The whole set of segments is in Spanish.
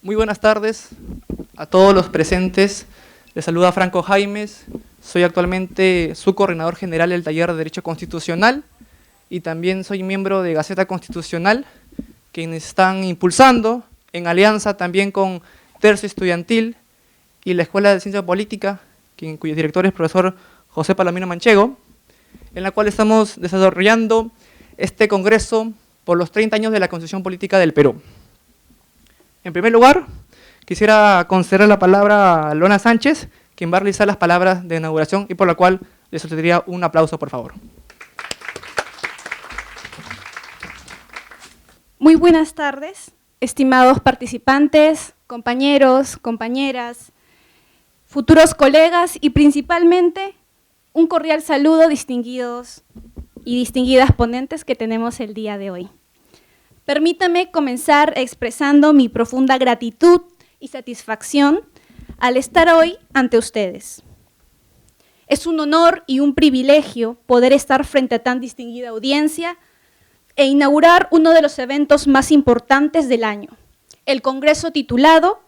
Muy buenas tardes a todos los presentes. Les saluda Franco Jaimes. Soy actualmente subcoordinador general del Taller de Derecho Constitucional y también soy miembro de Gaceta Constitucional, quienes están impulsando, en alianza también con Tercio Estudiantil y la Escuela de Ciencia Política, cuyo director es el profesor José Palomino Manchego, en la cual estamos desarrollando este congreso por los 30 años de la Constitución Política del Perú. En primer lugar, quisiera conceder la palabra a Lona Sánchez, quien va a realizar las palabras de inauguración y por la cual le solicitaría un aplauso, por favor. Muy buenas tardes, estimados participantes, compañeros, compañeras, futuros colegas y principalmente un cordial saludo, distinguidos y distinguidas ponentes que tenemos el día de hoy. Permítame comenzar expresando mi profunda gratitud y satisfacción al estar hoy ante ustedes. Es un honor y un privilegio poder estar frente a tan distinguida audiencia e inaugurar uno de los eventos más importantes del año, el congreso titulado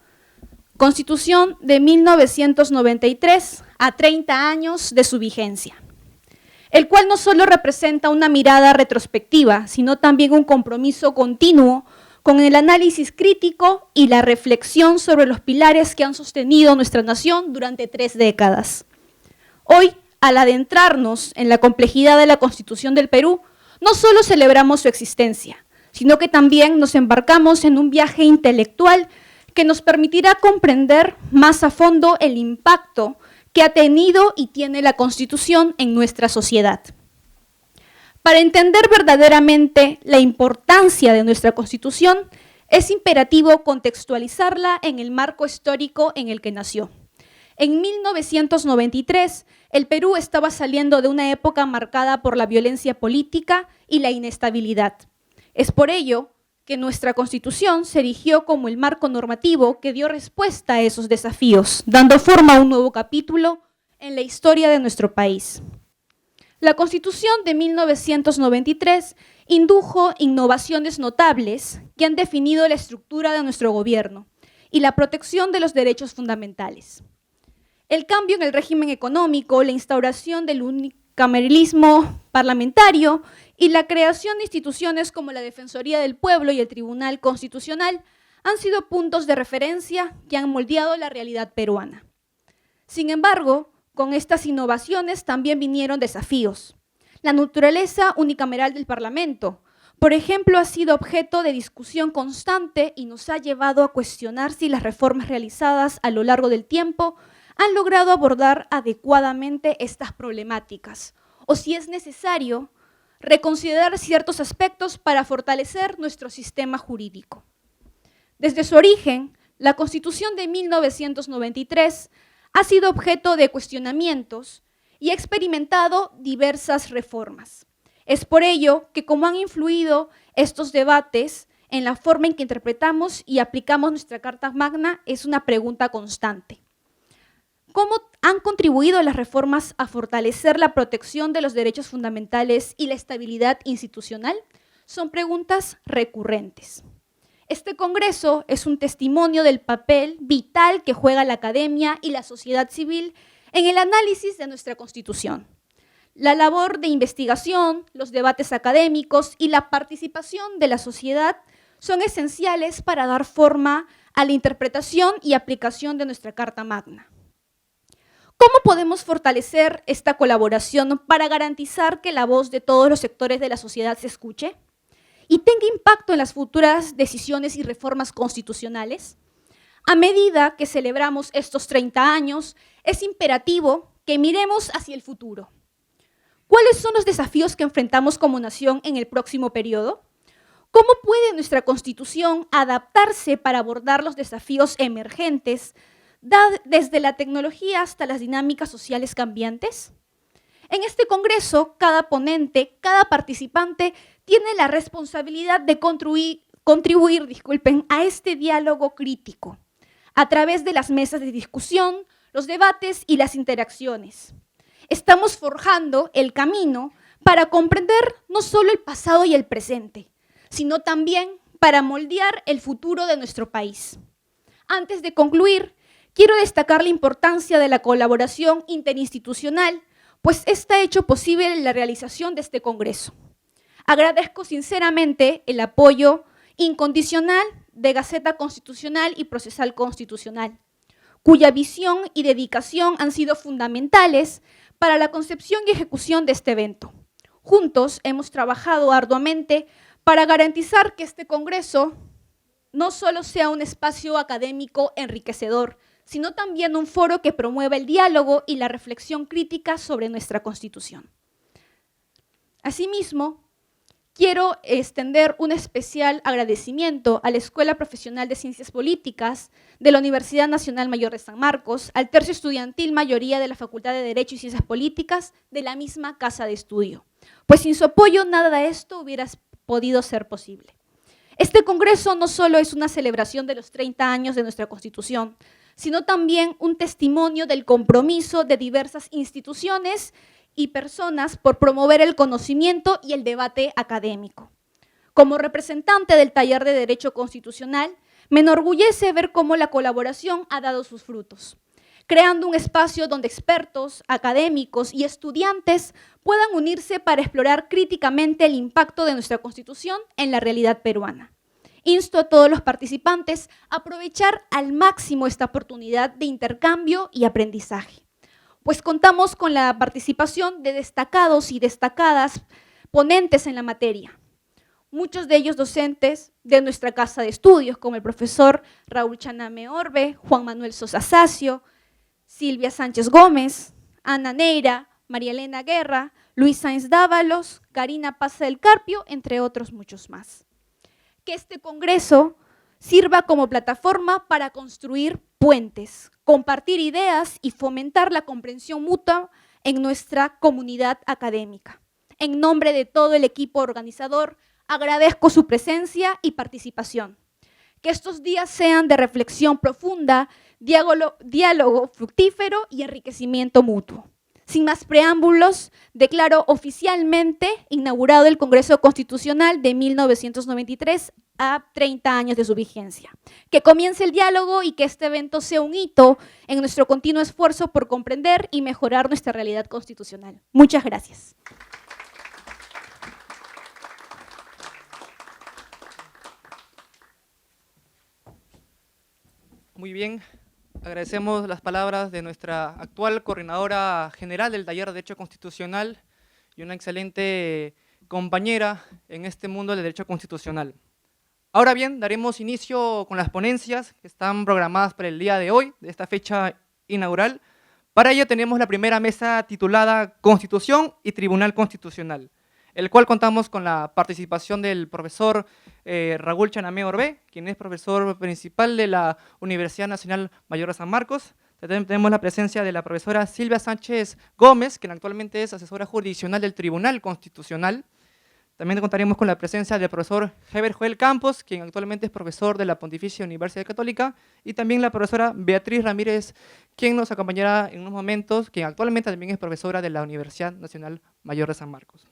Constitución de 1993 a 30 años de su vigencia, el cual no solo representa una mirada retrospectiva, sino también un compromiso continuo con el análisis crítico y la reflexión sobre los pilares que han sostenido nuestra nación durante 3 décadas. Hoy, al adentrarnos en la complejidad de la Constitución del Perú, no solo celebramos su existencia, sino que también nos embarcamos en un viaje intelectual que nos permitirá comprender más a fondo el impacto que ha tenido y tiene la Constitución en nuestra sociedad. Para entender verdaderamente la importancia de nuestra Constitución, es imperativo contextualizarla en el marco histórico en el que nació. En 1993, el Perú estaba saliendo de una época marcada por la violencia política y la inestabilidad. Es por ello que nuestra Constitución se erigió como el marco normativo que dio respuesta a esos desafíos, dando forma a un nuevo capítulo en la historia de nuestro país. La Constitución de 1993 indujo innovaciones notables que han definido la estructura de nuestro gobierno y la protección de los derechos fundamentales. El cambio en el régimen económico, la instauración del unicameralismo parlamentario y la creación de instituciones como la Defensoría del Pueblo y el Tribunal Constitucional han sido puntos de referencia que han moldeado la realidad peruana. Sin embargo, con estas innovaciones también vinieron desafíos. La naturaleza unicameral del Parlamento, por ejemplo, ha sido objeto de discusión constante y nos ha llevado a cuestionar si las reformas realizadas a lo largo del tiempo han logrado abordar adecuadamente estas problemáticas, o si es necesario reconsiderar ciertos aspectos para fortalecer nuestro sistema jurídico. Desde su origen, la Constitución de 1993 ha sido objeto de cuestionamientos y ha experimentado diversas reformas. Es por ello que cómo han influido estos debates en la forma en que interpretamos y aplicamos nuestra Carta Magna es una pregunta constante. ¿Cómo han contribuido las reformas a fortalecer la protección de los derechos fundamentales y la estabilidad institucional? Son preguntas recurrentes. Este congreso es un testimonio del papel vital que juega la academia y la sociedad civil en el análisis de nuestra Constitución. La labor de investigación, los debates académicos y la participación de la sociedad son esenciales para dar forma a la interpretación y aplicación de nuestra Carta Magna. ¿Cómo podemos fortalecer esta colaboración para garantizar que la voz de todos los sectores de la sociedad se escuche y tenga impacto en las futuras decisiones y reformas constitucionales? A medida que celebramos estos 30 años, es imperativo que miremos hacia el futuro. ¿Cuáles son los desafíos que enfrentamos como nación en el próximo periodo? ¿Cómo puede nuestra Constitución adaptarse para abordar los desafíos emergentes desde la tecnología hasta las dinámicas sociales cambiantes? En este congreso, cada ponente, cada participante tiene la responsabilidad de contribuir a este diálogo crítico a través de las mesas de discusión, los debates y las interacciones. Estamos forjando el camino para comprender no solo el pasado y el presente, sino también para moldear el futuro de nuestro país. Antes de concluir, quiero destacar la importancia de la colaboración interinstitucional, pues esta ha hecho posible la realización de este congreso. Agradezco sinceramente el apoyo incondicional de Gaceta Constitucional y Procesal Constitucional, cuya visión y dedicación han sido fundamentales para la concepción y ejecución de este evento. Juntos hemos trabajado arduamente para garantizar que este congreso no solo sea un espacio académico enriquecedor, sino también un foro que promueva el diálogo y la reflexión crítica sobre nuestra Constitución. Asimismo, quiero extender un especial agradecimiento a la Escuela Profesional de Ciencias Políticas de la Universidad Nacional Mayor de San Marcos, al tercio estudiantil mayoría de la Facultad de Derecho y Ciencias Políticas de la misma casa de estudio, pues sin su apoyo nada de esto hubiera podido ser posible. Este congreso no solo es una celebración de los 30 años de nuestra Constitución, sino también un testimonio del compromiso de diversas instituciones y personas por promover el conocimiento y el debate académico. Como representante del Taller de Derecho Constitucional, me enorgullece ver cómo la colaboración ha dado sus frutos, creando un espacio donde expertos, académicos y estudiantes puedan unirse para explorar críticamente el impacto de nuestra Constitución en la realidad peruana. Insto a todos los participantes a aprovechar al máximo esta oportunidad de intercambio y aprendizaje, pues contamos con la participación de destacados y destacadas ponentes en la materia, muchos de ellos docentes de nuestra casa de estudios, como el profesor Raúl Chaname Orbe, Juan Manuel Sosa Sacio, Silvia Sánchez Gómez, Ana Neira, María Elena Guerra, Luis Sáenz Dávalos, Karina Paza del Carpio, entre otros muchos más. Que este congreso sirva como plataforma para construir puentes, compartir ideas y fomentar la comprensión mutua en nuestra comunidad académica. En nombre de todo el equipo organizador, agradezco su presencia y participación. Que estos días sean de reflexión profunda, diálogo fructífero y enriquecimiento mutuo. Sin más preámbulos, declaro oficialmente inaugurado el Congreso Constitucional de 1993 a 30 años de su vigencia. Que comience el diálogo y que este evento sea un hito en nuestro continuo esfuerzo por comprender y mejorar nuestra realidad constitucional. Muchas gracias. Muy bien, agradecemos las palabras de nuestra actual coordinadora general del Taller de Derecho Constitucional y una excelente compañera en este mundo del derecho constitucional. Ahora bien, daremos inicio con las ponencias que están programadas para el día de hoy, de esta fecha inaugural. Para ello tenemos la primera mesa titulada Constitución y Tribunal Constitucional, el cual contamos con la participación del profesor Raúl Chaname Orbe, quien es profesor principal de la Universidad Nacional Mayor de San Marcos. También tenemos la presencia de la profesora Silvia Sánchez Gómez, quien actualmente es asesora jurisdiccional del Tribunal Constitucional. También contaremos con la presencia del profesor Heber Joel Campos, quien actualmente es profesor de la Pontificia Universidad Católica, y también la profesora Beatriz Ramírez, quien nos acompañará en unos momentos, quien actualmente también es profesora de la Universidad Nacional Mayor de San Marcos.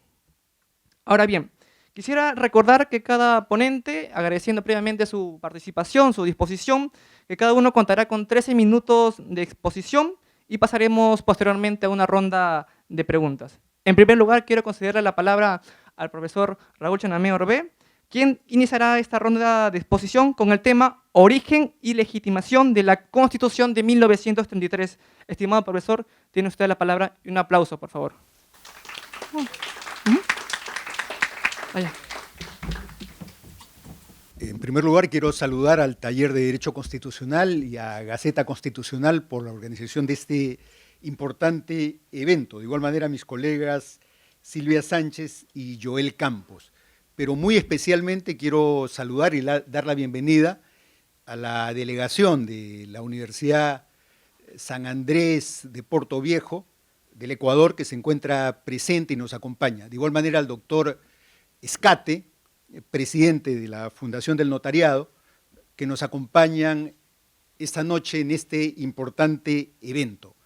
Ahora bien, quisiera recordar que cada ponente, agradeciendo previamente su participación, su disposición, que cada uno contará con 13 minutos de exposición y pasaremos posteriormente a una ronda de preguntas. En primer lugar, quiero concederle la palabra al profesor Raúl Chaname Orbe, quien iniciará esta ronda de exposición con el tema Origen y legitimación de la Constitución de 1933. Estimado profesor, tiene usted la palabra y un aplauso, por favor. Vaya. En primer lugar, quiero saludar al Taller de Derecho Constitucional y a Gaceta Constitucional por la organización de este importante evento. De igual manera, a mis colegas Silvia Sánchez y Joel Campos. Pero muy especialmente quiero saludar y dar la bienvenida a la delegación de la Universidad San Andrés de Puerto Viejo, del Ecuador, que se encuentra presente y nos acompaña. De igual manera, al doctor Escate, presidente de la Fundación del Notariado, que nos acompañan esta noche en este importante evento.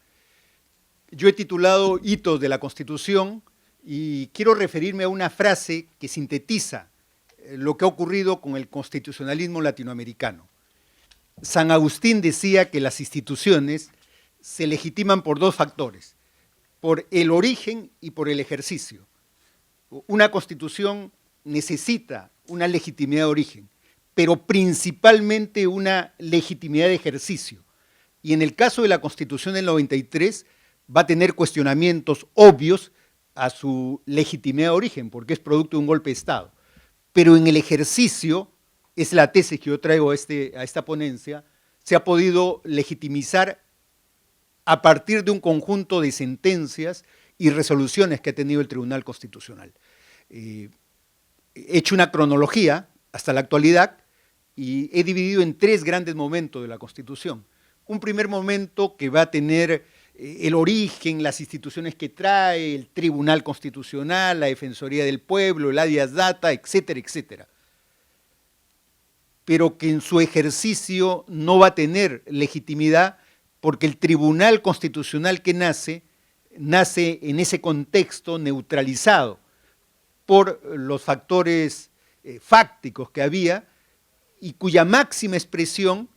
Yo he titulado Hitos de la Constitución y quiero referirme a una frase que sintetiza lo que ha ocurrido con el constitucionalismo latinoamericano. San Agustín decía que las instituciones se legitiman por dos factores, por el origen y por el ejercicio. Una constitución necesita una legitimidad de origen, pero principalmente una legitimidad de ejercicio. Y en el caso de la Constitución del 93 va a tener cuestionamientos obvios a su legitimidad de origen, porque es producto de un golpe de Estado. Pero en el ejercicio, es la tesis que yo traigo a esta ponencia, se ha podido legitimizar a partir de un conjunto de sentencias y resoluciones que ha tenido el Tribunal Constitucional. He hecho una cronología hasta la actualidad y he dividido en tres grandes momentos de la Constitución. Un primer momento que va a tener el origen, las instituciones que trae, el Tribunal Constitucional, la Defensoría del Pueblo, el Habeas Data, etcétera, etcétera. Pero que en su ejercicio no va a tener legitimidad porque el Tribunal Constitucional que nace en ese contexto neutralizado por los factores fácticos que había y cuya máxima expresión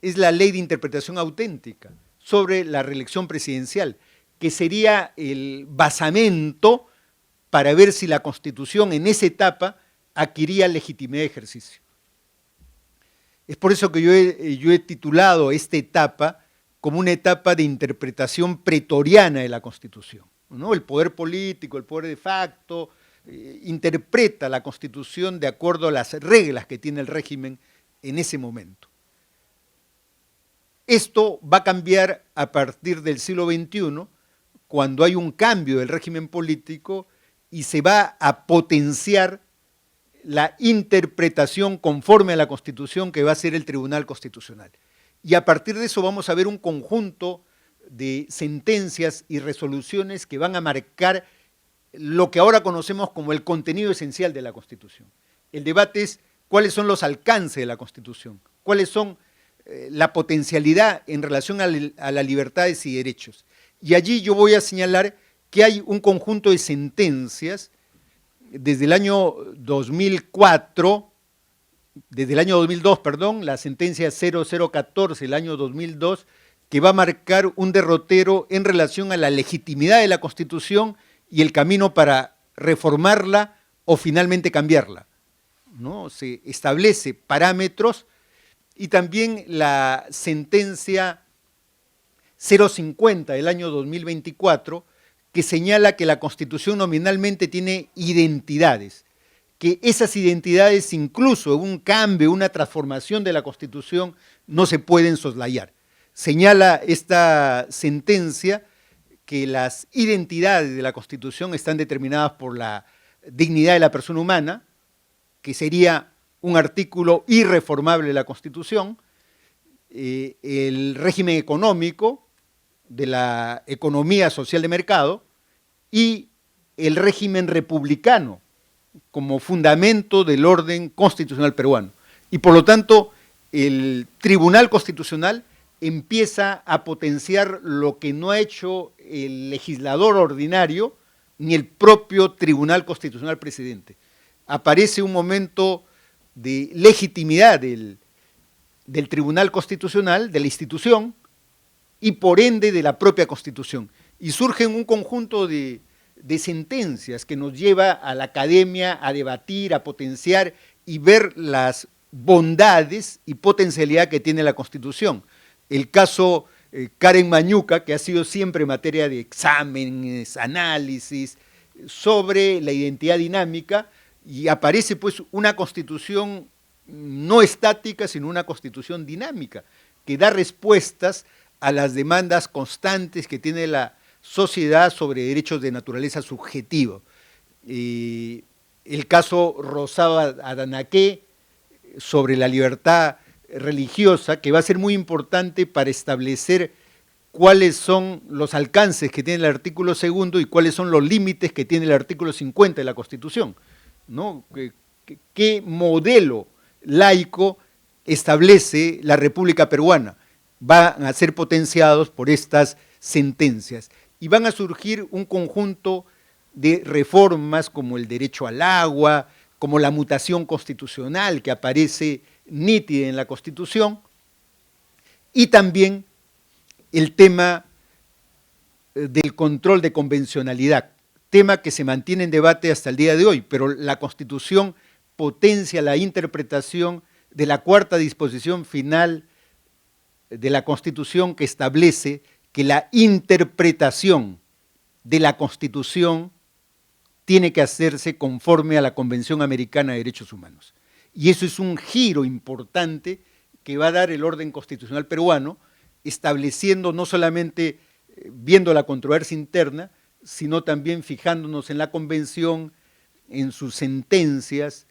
es la Ley de Interpretación Auténtica sobre la reelección presidencial, que sería el basamento para ver si la Constitución en esa etapa adquiría legitimidad de ejercicio. Es por eso que yo he titulado esta etapa como una etapa de interpretación pretoriana de la Constitución, ¿no? El poder político, el poder de facto, interpreta la Constitución de acuerdo a las reglas que tiene el régimen en ese momento. Esto va a cambiar a partir del siglo XXI, cuando hay un cambio del régimen político y se va a potenciar la interpretación conforme a la Constitución que va a hacer el Tribunal Constitucional. Y a partir de eso vamos a ver un conjunto de sentencias y resoluciones que van a marcar lo que ahora conocemos como el contenido esencial de la Constitución. El debate es cuáles son los alcances de la Constitución, cuáles son la potencialidad en relación a las libertades y derechos. Y allí yo voy a señalar que hay un conjunto de sentencias desde el año 2004, desde el año 2002, perdón, la sentencia 0014 del año 2002, que va a marcar un derrotero en relación a la legitimidad de la Constitución y el camino para reformarla o finalmente cambiarla, ¿no? Se establece parámetros. Y también la sentencia 050 del año 2024, que señala que la Constitución nominalmente tiene identidades, que esas identidades, incluso un cambio, una transformación de la Constitución, no se pueden soslayar. Señala esta sentencia que las identidades de la Constitución están determinadas por la dignidad de la persona humana, que sería un artículo irreformable de la Constitución, el régimen económico de la economía social de mercado y el régimen republicano como fundamento del orden constitucional peruano. Y por lo tanto, el Tribunal Constitucional empieza a potenciar lo que no ha hecho el legislador ordinario ni el propio Tribunal Constitucional presidente. Aparece un momento de legitimidad del Tribunal Constitucional, de la institución, y por ende de la propia Constitución. Y surgen un conjunto de sentencias que nos lleva a la academia a debatir, a potenciar y ver las bondades y potencialidad que tiene la Constitución. El caso Karen Mañuca, que ha sido siempre materia de exámenes, análisis, sobre la identidad dinámica, y aparece pues una Constitución no estática, sino una Constitución dinámica, que da respuestas a las demandas constantes que tiene la sociedad sobre derechos de naturaleza subjetiva. El caso Rosado Adanaqué sobre la libertad religiosa, que va a ser muy importante para establecer cuáles son los alcances que tiene el artículo 2 y cuáles son los límites que tiene el artículo 50 de la Constitución, ¿no? ¿Qué modelo laico establece la República Peruana? Van a ser potenciados por estas sentencias y van a surgir un conjunto de reformas como el derecho al agua, como la mutación constitucional que aparece nítida en la Constitución, y también el tema del control de convencionalidad, tema que se mantiene en debate hasta el día de hoy, pero la Constitución potencia la interpretación de la cuarta disposición final de la Constitución, que establece que la interpretación de la Constitución tiene que hacerse conforme a la Convención Americana de Derechos Humanos. Y eso es un giro importante que va a dar el orden constitucional peruano, estableciendo no solamente viendo la controversia interna, sino también fijándonos en la Convención, en sus sentencias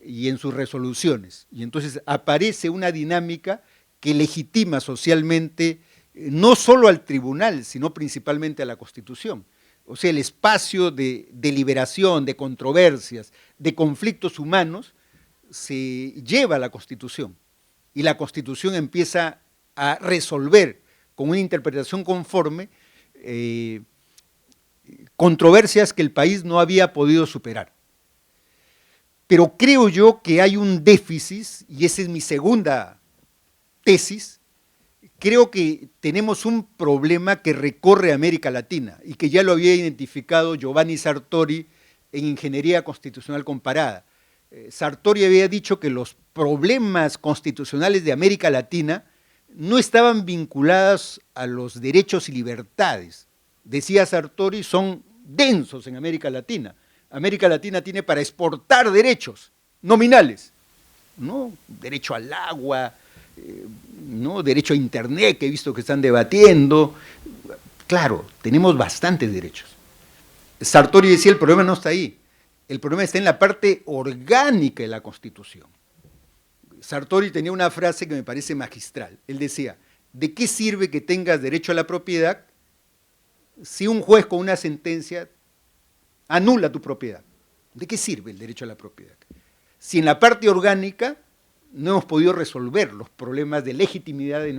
y en sus resoluciones. Y entonces aparece una dinámica que legitima socialmente no solo al tribunal, sino principalmente a la Constitución. O sea, el espacio de deliberación, de controversias, de conflictos humanos, se lleva a la Constitución. Y la Constitución empieza a resolver con una interpretación conforme controversias que el país no había podido superar. Pero creo yo que hay un déficit, y esa es mi segunda tesis. Creo que tenemos un problema que recorre América Latina y que ya lo había identificado Giovanni Sartori en Ingeniería Constitucional Comparada. Sartori había dicho que los problemas constitucionales de América Latina no estaban vinculados a los derechos y libertades. Decía Sartori, son densos en América Latina. América Latina tiene para exportar derechos nominales, ¿no? Derecho al agua, ¿no? Derecho a internet, que he visto que están debatiendo. Claro, tenemos bastantes derechos. Sartori decía, el problema no está ahí, el problema está en la parte orgánica de la Constitución. Sartori tenía una frase que me parece magistral. Él decía, ¿de qué sirve que tengas derecho a la propiedad si un juez con una sentencia anula tu propiedad? ¿De qué sirve el derecho a la propiedad? Si en la parte orgánica no hemos podido resolver los problemas de legitimidad de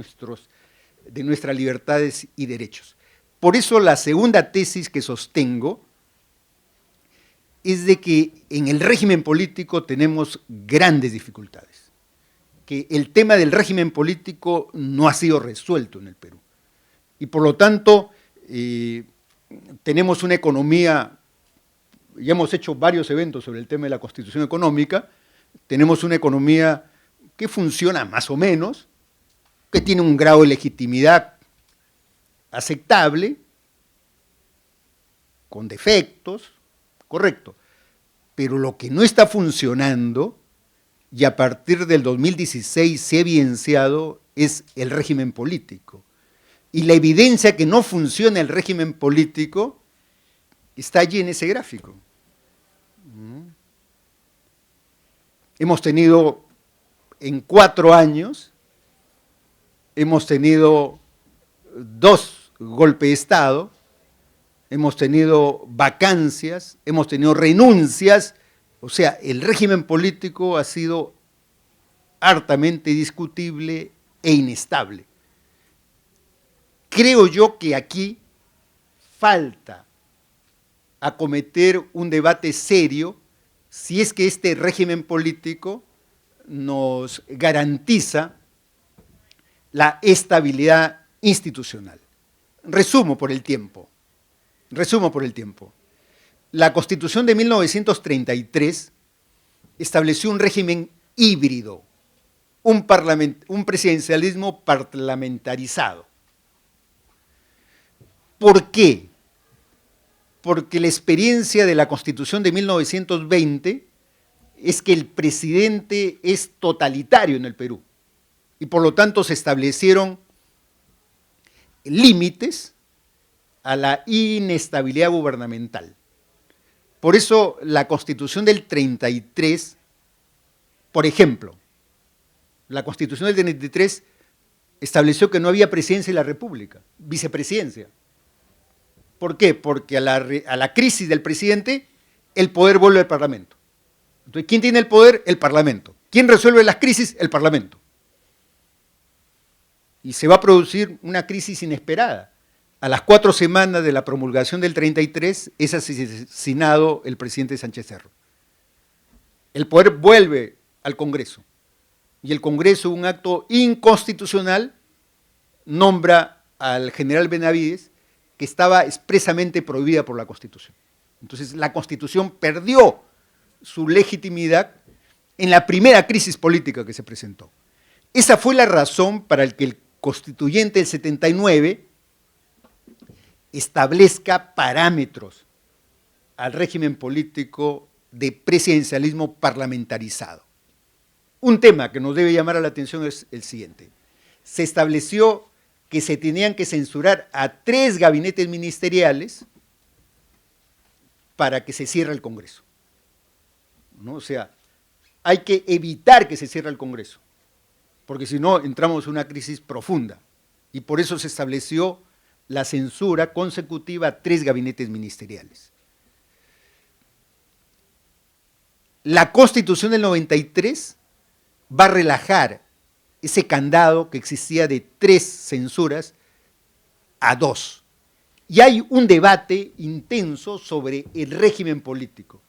nuestras libertades y derechos. Por eso la segunda tesis que sostengo es de que en el régimen político tenemos grandes dificultades, que el tema del régimen político no ha sido resuelto en el Perú. Y por lo tanto, tenemos una economía, ya hemos hecho varios eventos sobre el tema de la Constitución económica, tenemos una economía que funciona más o menos, que tiene un grado de legitimidad aceptable, con defectos, correcto, pero lo que no está funcionando, y a partir del 2016 se ha evidenciado, es el régimen político. Y la evidencia que no funciona el régimen político está allí en ese gráfico. Hemos tenido, en 4 años, hemos tenido 2 golpes de Estado, hemos tenido vacancias, hemos tenido renuncias, o sea, el régimen político ha sido hartamente discutible e inestable. Creo yo que aquí falta acometer un debate serio si es que este régimen político nos garantiza la estabilidad institucional. Resumo por el tiempo. La Constitución de 1933 estableció un régimen híbrido, un presidencialismo parlamentarizado. ¿Por qué? Porque la experiencia de la Constitución de 1920 es que el presidente es totalitario en el Perú y por lo tanto se establecieron límites a la inestabilidad gubernamental. Por eso la Constitución del 33, por ejemplo, la Constitución del 33 estableció que no había presidencia de la República, vicepresidencia. ¿Por qué? Porque a la crisis del presidente, el poder vuelve al Parlamento. Entonces, ¿quién tiene el poder? El Parlamento. ¿Quién resuelve las crisis? El Parlamento. Y se va a producir una crisis inesperada. A las 4 semanas de la promulgación del 33 es asesinado el presidente Sánchez Cerro. El poder vuelve al Congreso. Y el Congreso, un acto inconstitucional, nombra al general Benavides, que estaba expresamente prohibida por la Constitución. Entonces, la Constitución perdió su legitimidad en la primera crisis política que se presentó. Esa fue la razón para el que el constituyente del 79 establezca parámetros al régimen político de presidencialismo parlamentarizado. Un tema que nos debe llamar la atención es el siguiente. Se estableció que se tenían que censurar a 3 gabinetes ministeriales para que se cierre el Congreso, ¿no? O sea, hay que evitar que se cierre el Congreso, porque si no entramos en una crisis profunda, y por eso se estableció la censura consecutiva a 3 gabinetes ministeriales. La Constitución del 93 va a relajar ese candado que existía de 3 censuras a 2. Y hay un debate intenso sobre el régimen político.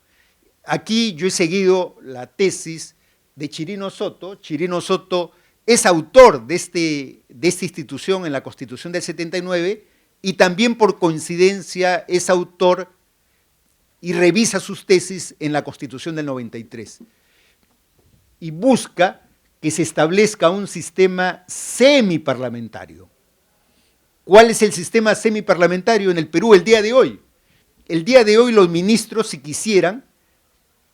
Aquí yo he seguido la tesis de Chirino Soto. Chirino Soto es autor de esta institución en la Constitución del 79 y también por coincidencia es autor y revisa sus tesis en la Constitución del 93. Y busca que se establezca un sistema semiparlamentario. ¿Cuál es el sistema semiparlamentario en el Perú el día de hoy? El día de hoy los ministros, si quisieran,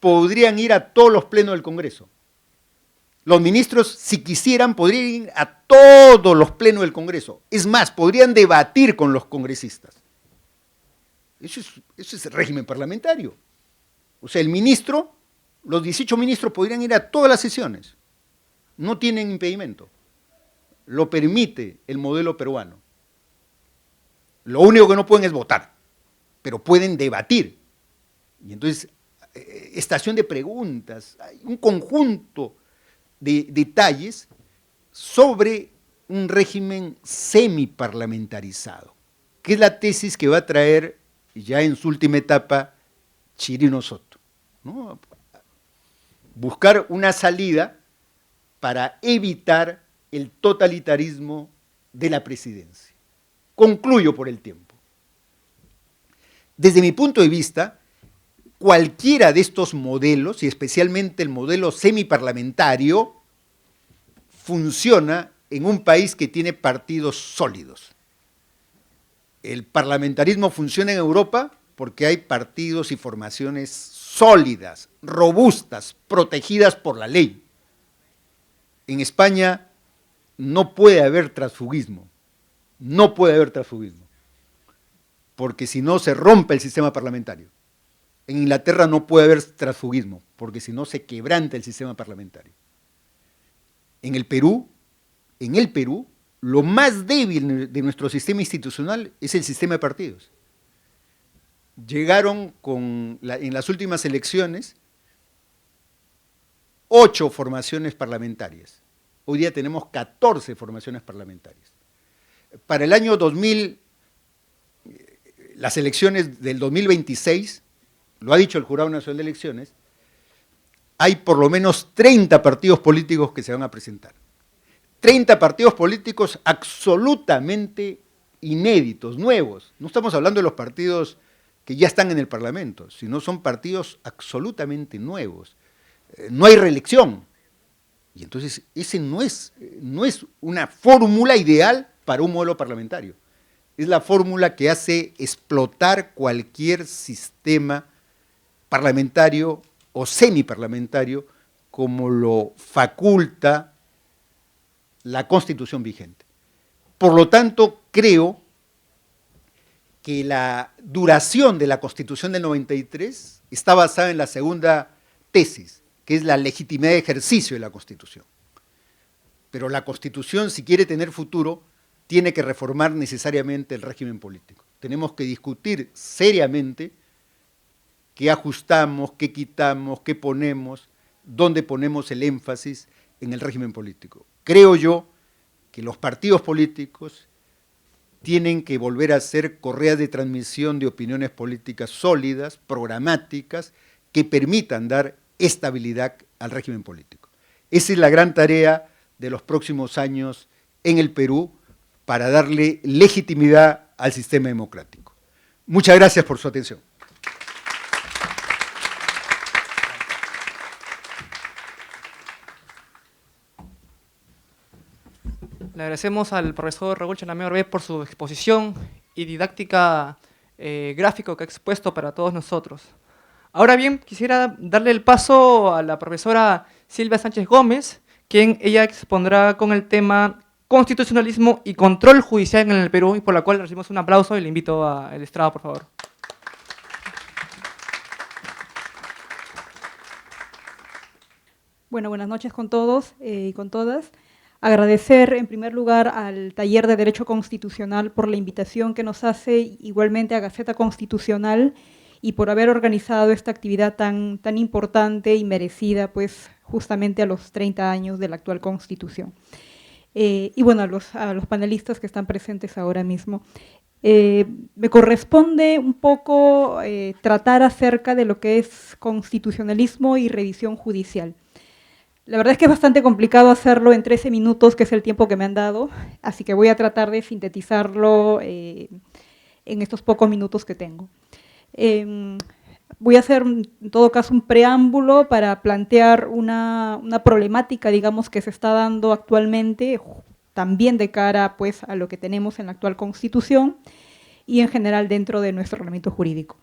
podrían ir a todos los plenos del Congreso. Los ministros, si quisieran, podrían ir a todos los plenos del Congreso. Es más, podrían debatir con los congresistas. Eso es el régimen parlamentario. O sea, el ministro, los 18 ministros podrían ir a todas las sesiones. No tienen impedimento. Lo permite el modelo peruano. Lo único que no pueden es votar, pero pueden debatir. Y entonces, estación de preguntas, hay un conjunto de detalles sobre un régimen semiparlamentarizado, que es la tesis que va a traer ya en su última etapa Chirino Soto, ¿no? Buscar una salida para evitar el totalitarismo de la presidencia. Concluyo por el tiempo. Desde mi punto de vista, cualquiera de estos modelos, y especialmente el modelo semiparlamentario, funciona en un país que tiene partidos sólidos. El parlamentarismo funciona en Europa porque hay partidos y formaciones sólidas, robustas, protegidas por la ley. En España no puede haber transfugismo. No puede haber transfugismo, porque si no se rompe el sistema parlamentario. En Inglaterra no puede haber transfugismo, porque si no se quebranta el sistema parlamentario. En el Perú, lo más débil de nuestro sistema institucional es el sistema de partidos. Llegaron en las últimas elecciones 8 formaciones parlamentarias. Hoy día tenemos 14 formaciones parlamentarias. Para el año 2000, las elecciones del 2026, lo ha dicho el Jurado Nacional de Elecciones, hay por lo menos 30 partidos políticos que se van a presentar. 30 partidos políticos absolutamente inéditos, nuevos. No estamos hablando de los partidos que ya están en el Parlamento, sino son partidos absolutamente nuevos. No hay reelección. Y entonces, ese no es una fórmula ideal para un modelo parlamentario. Es la fórmula que hace explotar cualquier sistema parlamentario o semiparlamentario como lo faculta la Constitución vigente. Por lo tanto, creo que la duración de la Constitución del 93 está basada en la segunda tesis, que es la legitimidad de ejercicio de la Constitución. Pero la Constitución, si quiere tener futuro, tiene que reformar necesariamente el régimen político. Tenemos que discutir seriamente qué ajustamos, qué quitamos, qué ponemos, dónde ponemos el énfasis en el régimen político. Creo yo que los partidos políticos tienen que volver a ser correas de transmisión de opiniones políticas sólidas, programáticas, que permitan dar estabilidad al régimen político. Esa es la gran tarea de los próximos años en el Perú, para darle legitimidad al sistema democrático. Muchas gracias por su atención. Le agradecemos al profesor Raúl Chanamé Orbé por su exposición y didáctica gráfico que ha expuesto para todos nosotros. Ahora bien, quisiera darle el paso a la profesora Silvia Sánchez Gómez, quien ella expondrá con el tema Constitucionalismo y Control Judicial en el Perú, y por la cual recibimos un aplauso y le invito al estrado, por favor. Bueno, buenas noches con todos y con todas. Agradecer en primer lugar al Taller de Derecho Constitucional por la invitación que nos hace, igualmente a Gaceta Constitucional, y por haber organizado esta actividad tan importante y merecida, pues justamente a los 30 años de la actual Constitución. Y bueno, a los panelistas que están presentes ahora mismo. Me corresponde un poco tratar acerca de lo que es constitucionalismo y revisión judicial. La verdad es que es bastante complicado hacerlo en 13 minutos, que es el tiempo que me han dado, así que voy a tratar de sintetizarlo en estos pocos minutos que tengo. Voy a hacer, en todo caso, un preámbulo para plantear una problemática, digamos, que se está dando actualmente, también de cara, pues, a lo que tenemos en la actual Constitución y, en general, dentro de nuestro ordenamiento jurídico.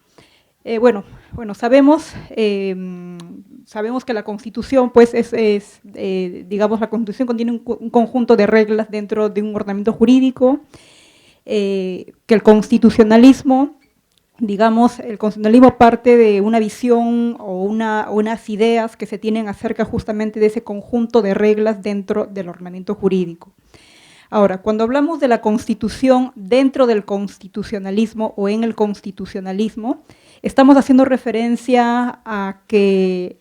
Bueno, sabemos que la Constitución, pues, digamos, la Constitución contiene un conjunto de reglas dentro de un ordenamiento jurídico, que el constitucionalismo, digamos, el constitucionalismo parte de una visión o unas ideas que se tienen acerca justamente de ese conjunto de reglas dentro del ordenamiento jurídico. Ahora, cuando hablamos de la Constitución dentro del constitucionalismo o en el constitucionalismo, estamos haciendo referencia a que,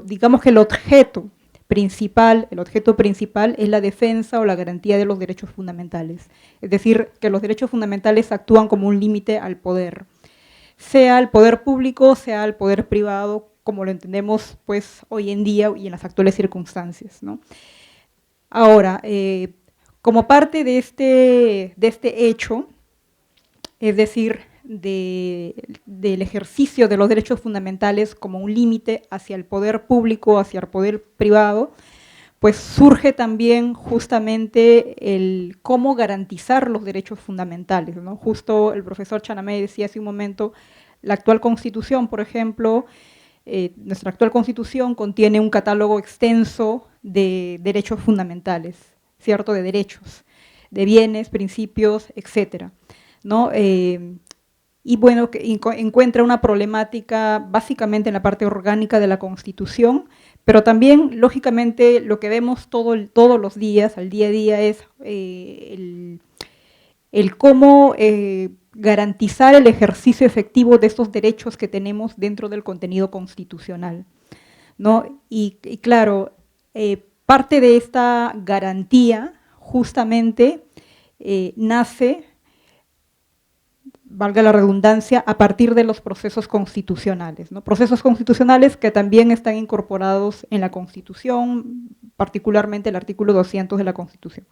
digamos que el objeto principal es la defensa o la garantía de los derechos fundamentales. Es decir, que los derechos fundamentales actúan como un límite al poder, sea el poder público, sea el poder privado, como lo entendemos, pues, hoy en día y en las actuales circunstancias, ¿no? Ahora, como parte de este hecho, es decir, del ejercicio de los derechos fundamentales como un límite hacia el poder público, hacia el poder privado, pues surge también justamente el cómo garantizar los derechos fundamentales, ¿no? Justo el profesor Chanamé decía hace un momento, la actual Constitución, por ejemplo, nuestra actual Constitución contiene un catálogo extenso de derechos fundamentales, ¿cierto? De derechos, de bienes, principios, etcétera, ¿no? Y bueno, que encuentra una problemática básicamente en la parte orgánica de la Constitución, pero también, lógicamente, lo que vemos todos los días, al día a día, es el cómo garantizar el ejercicio efectivo de estos derechos que tenemos dentro del contenido constitucional, ¿no? Y claro, parte de esta garantía justamente nace, valga la redundancia, a partir de los procesos constitucionales, ¿no? Procesos constitucionales que también están incorporados en la Constitución, particularmente el artículo 200 de la Constitución.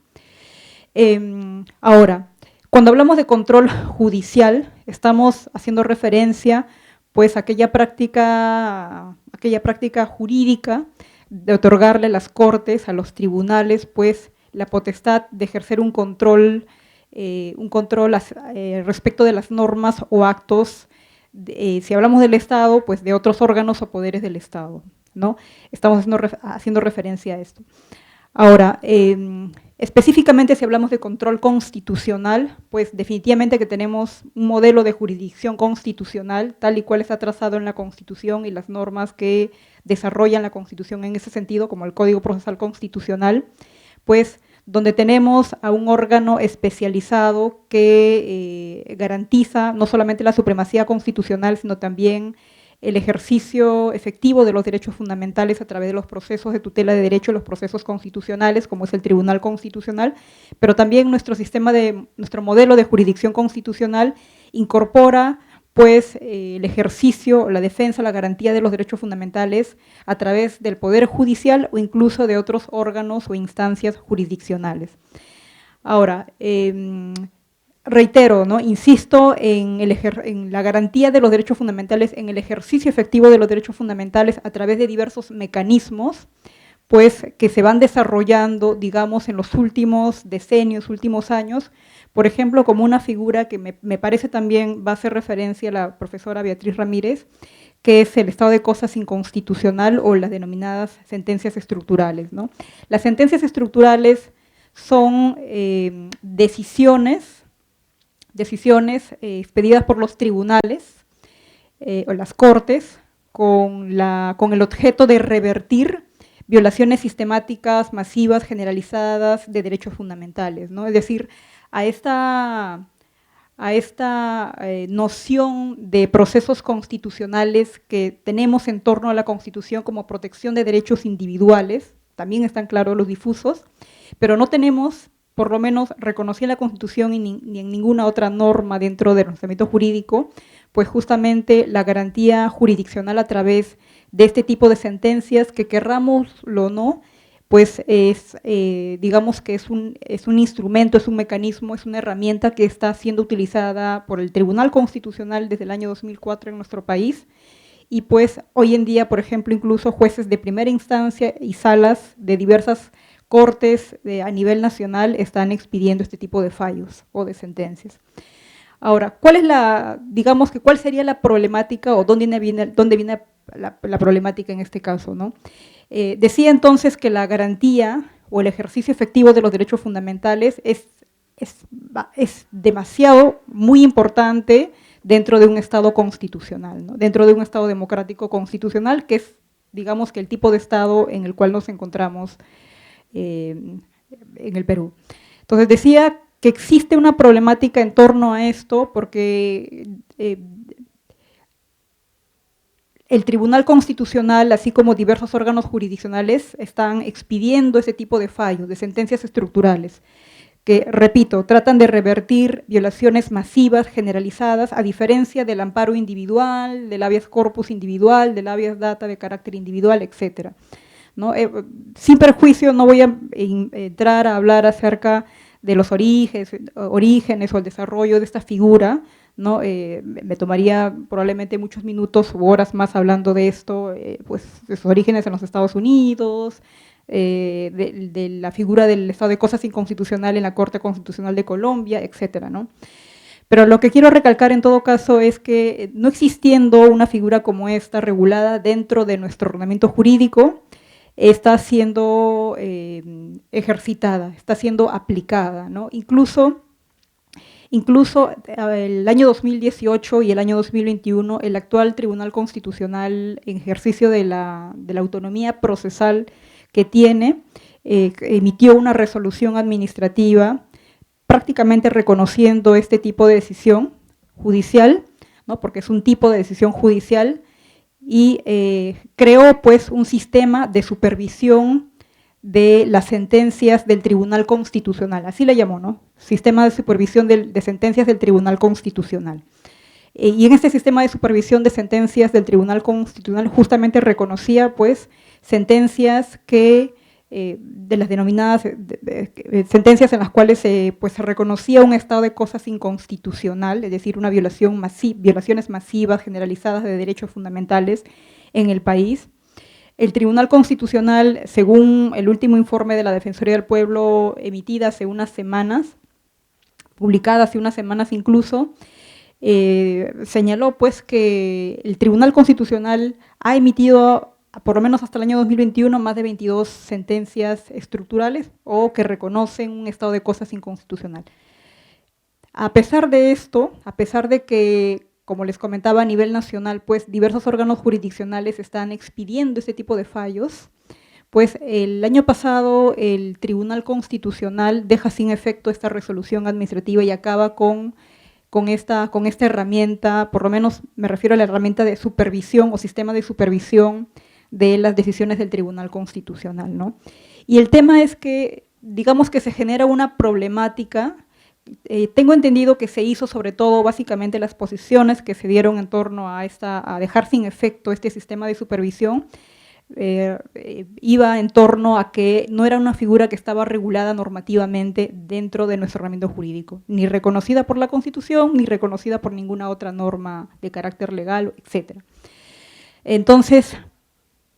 Ahora, cuando hablamos de control judicial, estamos haciendo referencia, pues, a aquella práctica jurídica de otorgarle a las Cortes, a los tribunales, pues, la potestad de ejercer un control respecto de las normas o actos, si hablamos del Estado, pues de otros órganos o poderes del Estado, ¿no? Estamos haciendo referencia a esto. Ahora, específicamente si hablamos de control constitucional, pues definitivamente que tenemos un modelo de jurisdicción constitucional, tal y cual está trazado en la Constitución y las normas que desarrollan la Constitución en ese sentido, como el Código Procesal Constitucional, pues donde tenemos a un órgano especializado que garantiza no solamente la supremacía constitucional, sino también el ejercicio efectivo de los derechos fundamentales a través de los procesos de tutela de derechos, los procesos constitucionales, como es el Tribunal Constitucional, pero también nuestro modelo de jurisdicción constitucional incorpora, pues, el ejercicio, la defensa, la garantía de los derechos fundamentales a través del Poder Judicial o incluso de otros órganos o instancias jurisdiccionales. Ahora, reitero, ¿no? Insisto en la garantía de los derechos fundamentales, en el ejercicio efectivo de los derechos fundamentales a través de diversos mecanismos, pues que se van desarrollando, digamos, en los últimos decenios, últimos años, por ejemplo, como una figura que me parece también va a hacer referencia a la profesora Beatriz Ramírez, que es el estado de cosas inconstitucional o las denominadas sentencias estructurales, ¿no? Las sentencias estructurales son decisiones expedidas por los tribunales o las cortes con el objeto de revertir violaciones sistemáticas, masivas, generalizadas de derechos fundamentales, ¿no? Es decir, a esta noción de procesos constitucionales que tenemos en torno a la Constitución como protección de derechos individuales, también están claros los difusos, pero no tenemos, por lo menos reconocida en la Constitución ni en ninguna otra norma dentro del ordenamiento jurídico, pues justamente la garantía jurisdiccional a través de este tipo de sentencias que querrámoslo o no, pues digamos que es un instrumento, es un mecanismo, es una herramienta que está siendo utilizada por el Tribunal Constitucional desde el año 2004 en nuestro país, y pues hoy en día, por ejemplo, incluso jueces de primera instancia y salas de diversas cortes a nivel nacional están expidiendo este tipo de fallos o de sentencias. Ahora, ¿cuál sería la problemática o dónde viene la problemática en este caso, ¿no? Decía entonces que la garantía o el ejercicio efectivo de los derechos fundamentales es demasiado, muy importante dentro de un Estado constitucional, ¿no? Dentro de un Estado democrático constitucional, que es, digamos, que el tipo de Estado en el cual nos encontramos en el Perú. Entonces decía que existe una problemática en torno a esto porque el Tribunal Constitucional, así como diversos órganos jurisdiccionales, están expidiendo ese tipo de fallos, de sentencias estructurales, que, repito, tratan de revertir violaciones masivas, generalizadas, a diferencia del amparo individual, del habeas corpus individual, del habeas data de carácter individual, etcétera, ¿no? Sin perjuicio, no voy a entrar a hablar acerca de los orígenes o el desarrollo de esta figura, ¿no? Me tomaría probablemente muchos minutos u horas más hablando de esto, pues de sus orígenes en los Estados Unidos, de la figura del estado de cosas inconstitucional en la Corte Constitucional de Colombia, etcétera, ¿no? Pero lo que quiero recalcar en todo caso es que no existiendo una figura como esta regulada dentro de nuestro ordenamiento jurídico, está siendo ejercitada, está siendo aplicada, ¿no? Incluso el año 2018 y el año 2021, el actual Tribunal Constitucional, en ejercicio de la autonomía procesal que tiene, emitió una resolución administrativa prácticamente reconociendo este tipo de decisión judicial, ¿no? Porque es un tipo de decisión judicial, y creó pues un sistema de supervisión de las sentencias del Tribunal Constitucional, así le llamó, ¿no? Sistema de supervisión de sentencias del Tribunal Constitucional. Y en este sistema de supervisión de sentencias del Tribunal Constitucional justamente reconocía pues sentencias que, de las denominadas sentencias en las cuales pues, se reconocía un estado de cosas inconstitucional, es decir, una violaciones masivas, generalizadas de derechos fundamentales en el país. El Tribunal Constitucional, según el último informe de la Defensoría del Pueblo emitida hace unas semanas, publicada hace unas semanas incluso, señaló pues que el Tribunal Constitucional ha emitido, por lo menos hasta el año 2021, más de 22 sentencias estructurales o que reconocen un estado de cosas inconstitucional. A pesar de esto, a pesar de que, como les comentaba, a nivel nacional, pues diversos órganos jurisdiccionales están expidiendo este tipo de fallos, pues el año pasado el Tribunal Constitucional deja sin efecto esta resolución administrativa y acaba con esta herramienta, por lo menos me refiero a la herramienta de supervisión o sistema de supervisión de las decisiones del Tribunal Constitucional, ¿no? Y el tema es que, digamos que se genera una problemática. Tengo entendido que se hizo sobre todo básicamente las posiciones que se dieron en torno a dejar sin efecto este sistema de supervisión, iba en torno a que no era una figura que estaba regulada normativamente dentro de nuestro ordenamiento jurídico, ni reconocida por la Constitución, ni reconocida por ninguna otra norma de carácter legal, etc. Entonces,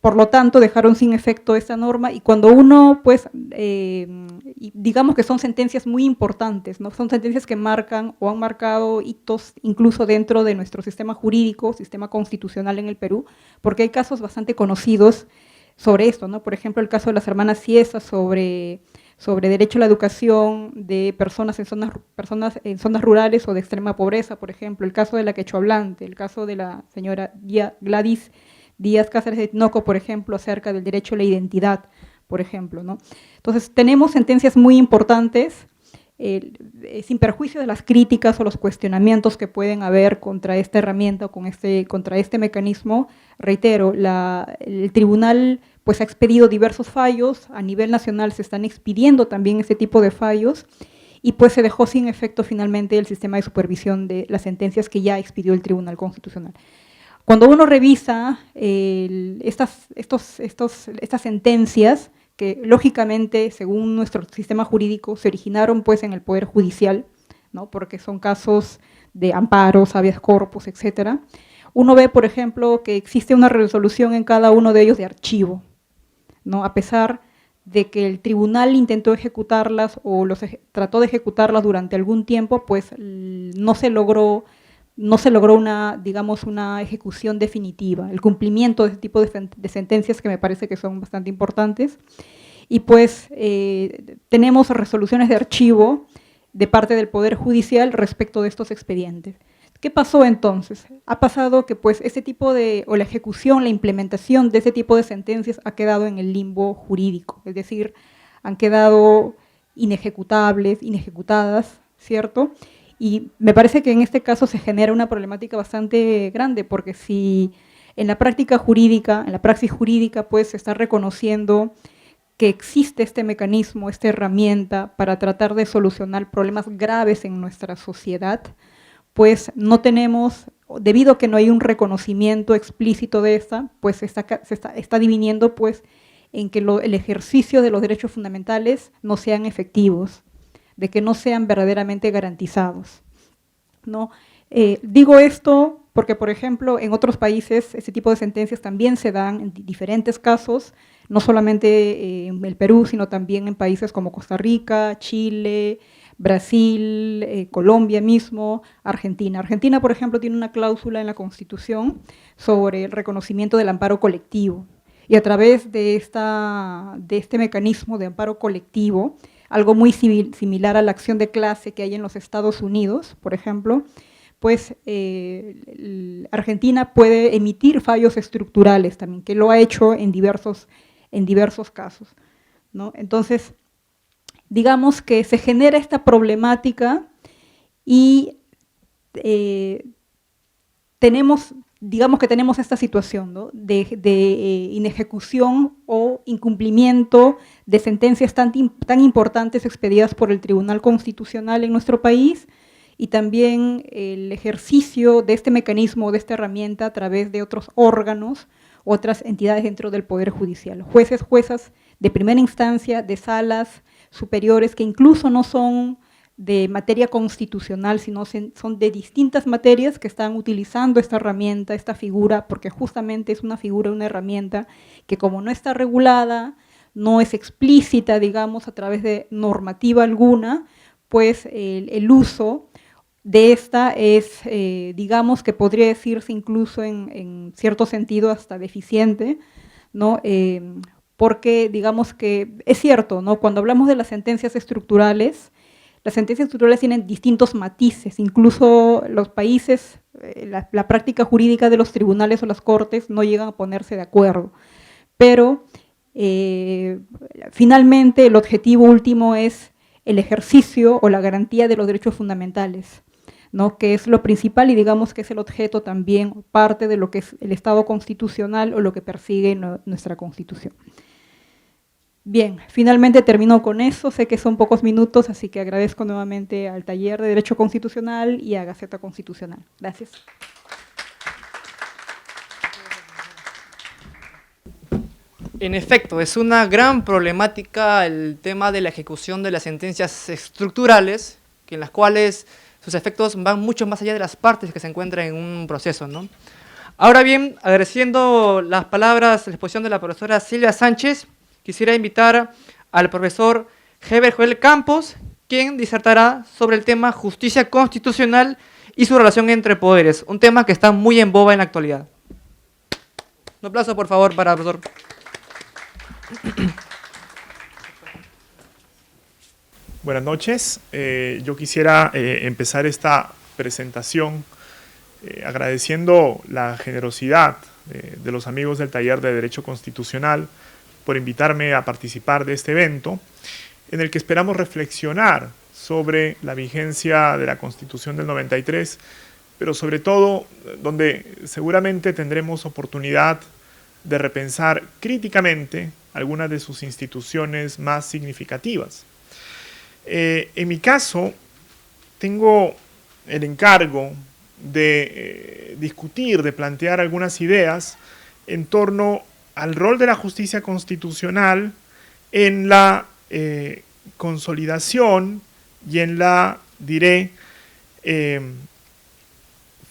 por lo tanto, dejaron sin efecto esta norma y cuando uno, pues, digamos que son sentencias muy importantes, ¿no? Son sentencias que marcan o han marcado hitos incluso dentro de nuestro sistema jurídico, sistema constitucional en el Perú, porque hay casos bastante conocidos sobre esto, ¿no? Por ejemplo, el caso de las hermanas Ciesas sobre derecho a la educación de personas en zonas rurales o de extrema pobreza, por ejemplo, el caso de la quechohablante, el caso de la señora Gladys Díaz Cáceres de Tinoco, por ejemplo, acerca del derecho a la identidad, por ejemplo, ¿no? Entonces, tenemos sentencias muy importantes, sin perjuicio de las críticas o los cuestionamientos que pueden haber contra esta herramienta o contra este mecanismo. Reitero, el tribunal pues, ha expedido diversos fallos, a nivel nacional se están expidiendo también este tipo de fallos, y pues se dejó sin efecto finalmente el sistema de supervisión de las sentencias que ya expidió el Tribunal Constitucional. Cuando uno revisa estas sentencias, que lógicamente, según nuestro sistema jurídico, se originaron pues en el Poder Judicial, ¿no? Porque son casos de amparos, habeas corpus, etcétera. Uno ve, por ejemplo, que existe una resolución en cada uno de ellos de archivo, ¿no? A pesar de que el tribunal intentó ejecutarlas o trató de ejecutarlas durante algún tiempo, pues no se logró una ejecución definitiva, el cumplimiento de este tipo de sentencias que me parece que son bastante importantes. Y pues tenemos resoluciones de archivo de parte del Poder Judicial respecto de estos expedientes. ¿Qué pasó entonces? Ha pasado que pues la ejecución, la implementación de ese tipo de sentencias ha quedado en el limbo jurídico, es decir, han quedado inejecutables, inejecutadas, ¿cierto? Y me parece que en este caso se genera una problemática bastante grande, porque si en la práctica jurídica, en la praxis jurídica, pues se está reconociendo que existe este mecanismo, esta herramienta para tratar de solucionar problemas graves en nuestra sociedad, pues no tenemos, debido a que no hay un reconocimiento explícito de esta, pues se está diviniendo pues, en que el ejercicio de los derechos fundamentales no sean efectivos, de que no sean verdaderamente garantizados, ¿no? Digo esto porque, por ejemplo, en otros países ese tipo de sentencias también se dan en diferentes casos, no solamente en el Perú, sino también en países como Costa Rica, Chile, Brasil, Colombia mismo, Argentina. Argentina, por ejemplo, tiene una cláusula en la Constitución sobre el reconocimiento del amparo colectivo, y a través de este mecanismo de amparo colectivo, algo muy similar a la acción de clase que hay en los Estados Unidos, por ejemplo, pues Argentina puede emitir fallos estructurales también, que lo ha hecho en diversos casos, ¿no? Entonces, digamos que se genera esta problemática y tenemos esta situación, ¿no? de inejecución o incumplimiento de sentencias tan importantes expedidas por el Tribunal Constitucional en nuestro país, y también el ejercicio de este mecanismo, de esta herramienta a través de otros órganos, otras entidades dentro del Poder Judicial, jueces, juezas de primera instancia, de salas superiores, que incluso no son de materia constitucional, sino son de distintas materias que están utilizando esta herramienta, esta figura, porque justamente es una figura, una herramienta que, como no está regulada, no es explícita, digamos, a través de normativa alguna, pues el uso de esta es, digamos, que podría decirse incluso en cierto sentido hasta deficiente, ¿no? Porque digamos que es cierto, ¿no? Cuando hablamos de las sentencias estructurales tienen distintos matices, incluso los países, la práctica jurídica de los tribunales o las cortes no llegan a ponerse de acuerdo, pero finalmente el objetivo último es el ejercicio o la garantía de los derechos fundamentales, ¿no? Que es lo principal y digamos que es el objeto también, parte de lo que es el Estado constitucional o lo que persigue nuestra Constitución. Bien, finalmente termino con eso, sé que son pocos minutos, así que agradezco nuevamente al Taller de Derecho Constitucional y a Gaceta Constitucional. Gracias. En efecto, es una gran problemática el tema de la ejecución de las sentencias estructurales, que en las cuales sus efectos van mucho más allá de las partes que se encuentran en un proceso, ¿no? Ahora bien, agradeciendo las palabras, la exposición de la profesora Silvia Sánchez, quisiera invitar al profesor Heber Joel Campos, quien disertará sobre el tema justicia constitucional y su relación entre poderes, un tema que está muy en boga en la actualidad. Un aplauso, por favor, para el profesor. Buenas noches. Yo quisiera empezar esta presentación agradeciendo la generosidad de los amigos del Taller de Derecho Constitucional por invitarme a participar de este evento, en el que esperamos reflexionar sobre la vigencia de la Constitución del 93, pero sobre todo donde seguramente tendremos oportunidad de repensar críticamente algunas de sus instituciones más significativas. En mi caso, tengo el encargo de discutir, de plantear algunas ideas en torno al rol de la justicia constitucional en la consolidación y en la, diré,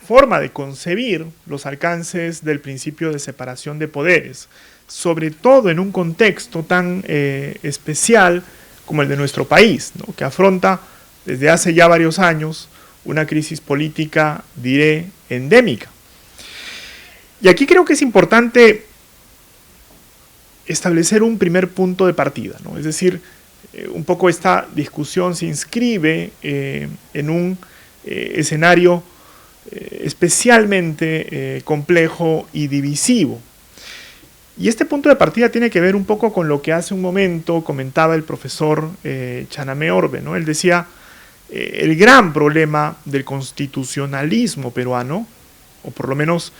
forma de concebir los alcances del principio de separación de poderes, sobre todo en un contexto tan especial como el de nuestro país, ¿no?, que afronta desde hace ya varios años una crisis política, diré, endémica. Y aquí creo que es importante establecer un primer punto de partida, ¿no? Es decir, un poco esta discusión se inscribe en un escenario especialmente complejo y divisivo. Y este punto de partida tiene que ver un poco con lo que hace un momento comentaba el profesor Chanamé Orbe, ¿no? Él decía, el gran problema del constitucionalismo peruano, o por lo menos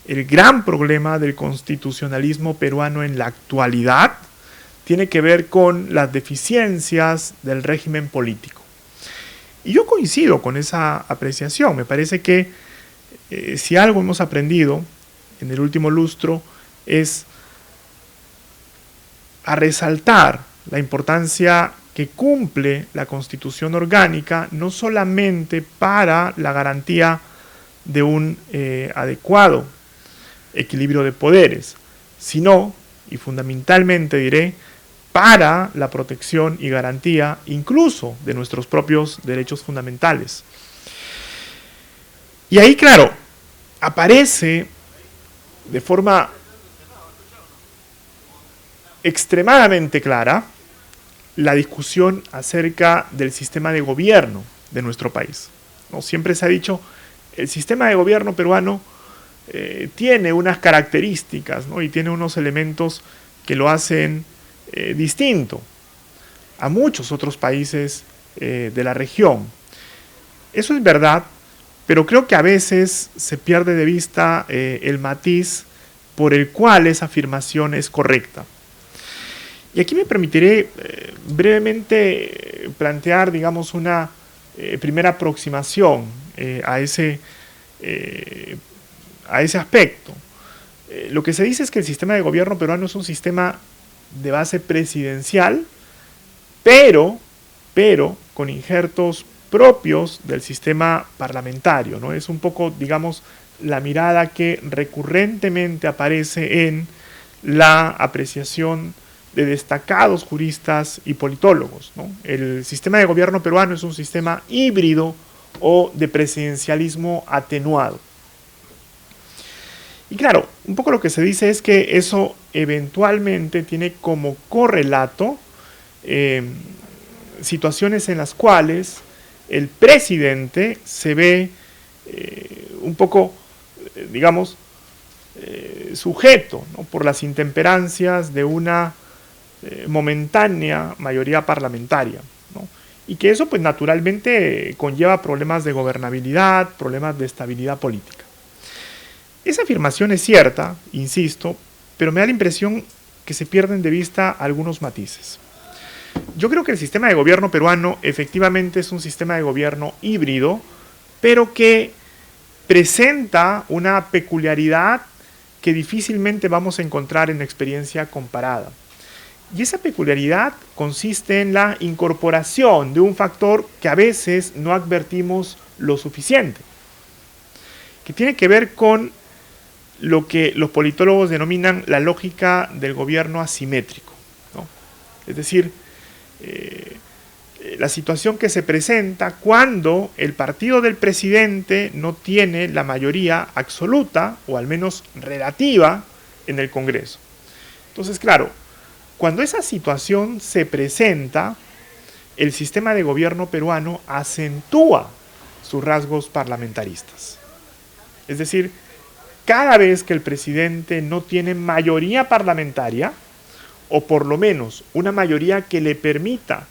el gran problema del constitucionalismo peruano en la actualidad, tiene que ver con las deficiencias del régimen político. Y yo coincido con esa apreciación. Me parece que si algo hemos aprendido en el último lustro es a resaltar la importancia que cumple la Constitución orgánica, no solamente para la garantía de un adecuado equilibrio de poderes, sino, y fundamentalmente diré, para la protección y garantía incluso de nuestros propios derechos fundamentales. Y ahí, claro, aparece de forma extremadamente clara la discusión acerca del sistema de gobierno de nuestro país, ¿no? Siempre se ha dicho, el sistema de gobierno peruano tiene unas características, ¿no?, y tiene unos elementos que lo hacen distinto a muchos otros países de la región. Eso es verdad, pero creo que a veces se pierde de vista el matiz por el cual esa afirmación es correcta. Y aquí me permitiré brevemente plantear, digamos, una primera aproximación a ese aspecto. Lo que se dice es que el sistema de gobierno peruano es un sistema de base presidencial, pero con injertos propios del sistema parlamentario, ¿no? Es un poco, digamos, la mirada que recurrentemente aparece en la apreciación de destacados juristas y politólogos, ¿no? El sistema de gobierno peruano es un sistema híbrido o de presidencialismo atenuado. Y claro, un poco lo que se dice es que eso eventualmente tiene como correlato situaciones en las cuales el presidente se ve un poco, digamos, sujeto, ¿no?, por las intemperancias de una momentánea mayoría parlamentaria, ¿no? Y que eso pues naturalmente conlleva problemas de gobernabilidad, problemas de estabilidad política. Esa afirmación es cierta, insisto, pero me da la impresión que se pierden de vista algunos matices. Yo creo que el sistema de gobierno peruano efectivamente es un sistema de gobierno híbrido, pero que presenta una peculiaridad que difícilmente vamos a encontrar en experiencia comparada. Y esa peculiaridad consiste en la incorporación de un factor que a veces no advertimos lo suficiente, que tiene que ver con lo que los politólogos denominan la lógica del gobierno asimétrico, ¿no? Es decir, la situación que se presenta cuando el partido del presidente no tiene la mayoría absoluta, o al menos relativa, en el Congreso. Entonces, claro, cuando esa situación se presenta, el sistema de gobierno peruano acentúa sus rasgos parlamentaristas. Es decir, cada vez que el presidente no tiene mayoría parlamentaria, o por lo menos una mayoría que le permita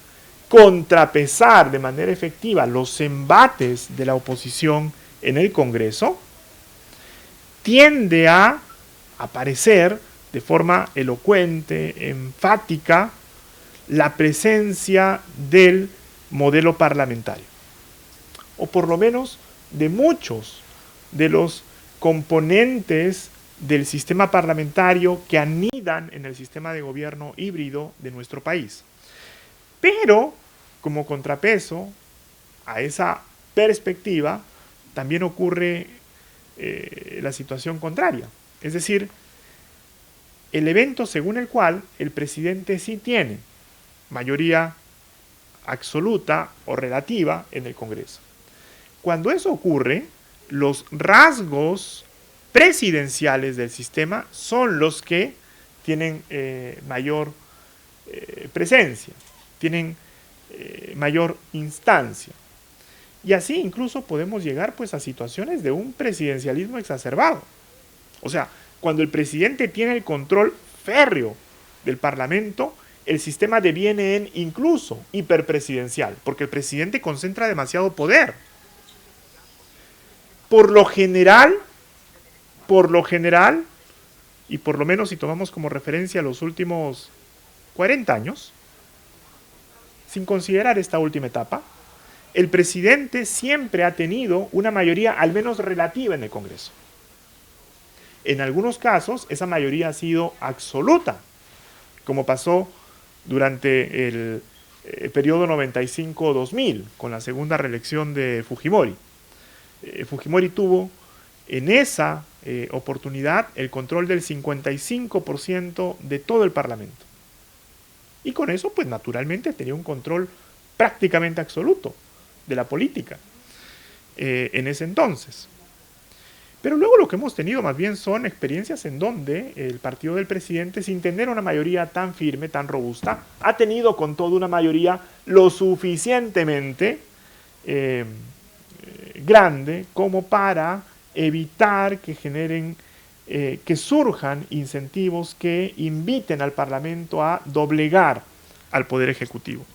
contrapesar de manera efectiva los embates de la oposición en el Congreso, tiende a aparecer de forma elocuente, enfática, la presencia del modelo parlamentario, o por lo menos de muchos de los componentes del sistema parlamentario que anidan en el sistema de gobierno híbrido de nuestro país. Pero, como contrapeso a esa perspectiva, también ocurre la situación contraria. Es decir, el evento según el cual el presidente sí tiene mayoría absoluta o relativa en el Congreso. Cuando eso ocurre, los rasgos presidenciales del sistema son los que tienen mayor presencia, tienen mayor instancia. Y así incluso podemos llegar pues a situaciones de un presidencialismo exacerbado. O sea, cuando el presidente tiene el control férreo del Parlamento, el sistema deviene en incluso hiperpresidencial, porque el presidente concentra demasiado poder. Por lo general, y por lo menos si tomamos como referencia los últimos 40 años, sin considerar esta última etapa, el presidente siempre ha tenido una mayoría al menos relativa en el Congreso. En algunos casos, esa mayoría ha sido absoluta, como pasó durante el periodo 95-2000, con la segunda reelección de Fujimori. Fujimori tuvo en esa oportunidad el control del 55% de todo el Parlamento. Y con eso, pues naturalmente tenía un control prácticamente absoluto de la política en ese entonces. Pero luego lo que hemos tenido más bien son experiencias en donde el partido del presidente, sin tener una mayoría tan firme, tan robusta, ha tenido con todo una mayoría lo suficientemente grande como para evitar que generen, que surjan incentivos que inviten al Parlamento a doblegar al Poder Ejecutivo.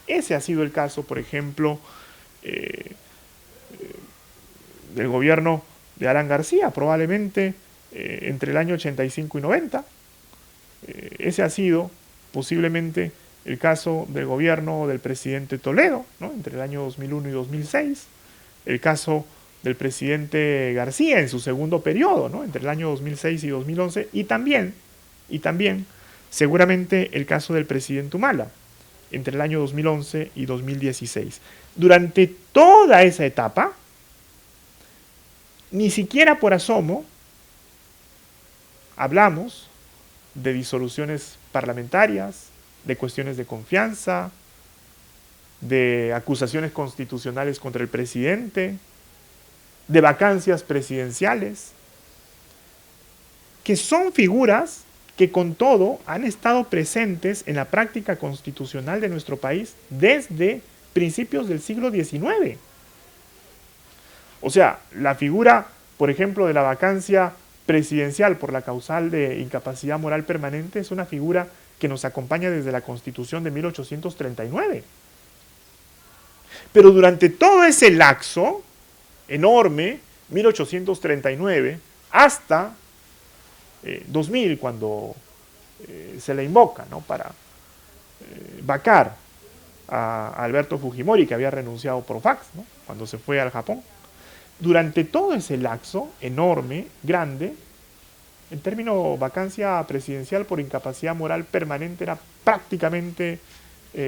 Ese ha sido el caso, por ejemplo, del gobierno de Alan García, probablemente entre el año 85 y 90. Ese ha sido posiblemente el caso del gobierno del presidente Toledo, ¿no?, entre el año 2001 y 2006. El caso del presidente García en su segundo periodo, ¿no?, entre el año 2006 y 2011. Y también, seguramente el caso del presidente Humala, entre el año 2011 y 2016. Durante toda esa etapa, ni siquiera por asomo hablamos de disoluciones parlamentarias, de cuestiones de confianza, de acusaciones constitucionales contra el presidente, de vacancias presidenciales, que son figuras que con todo han estado presentes en la práctica constitucional de nuestro país desde principios del siglo XIX. O sea, la figura, por ejemplo, de la vacancia presidencial por la causal de incapacidad moral permanente es una figura que nos acompaña desde la Constitución de 1839. Pero durante todo ese lapso enorme, 1839, hasta 2000, cuando se le invoca, ¿no?, para vacar a Alberto Fujimori, que había renunciado por fax, ¿no?, cuando se fue al Japón. Durante todo ese lapso enorme, grande, El término vacancia presidencial por incapacidad moral permanente era prácticamente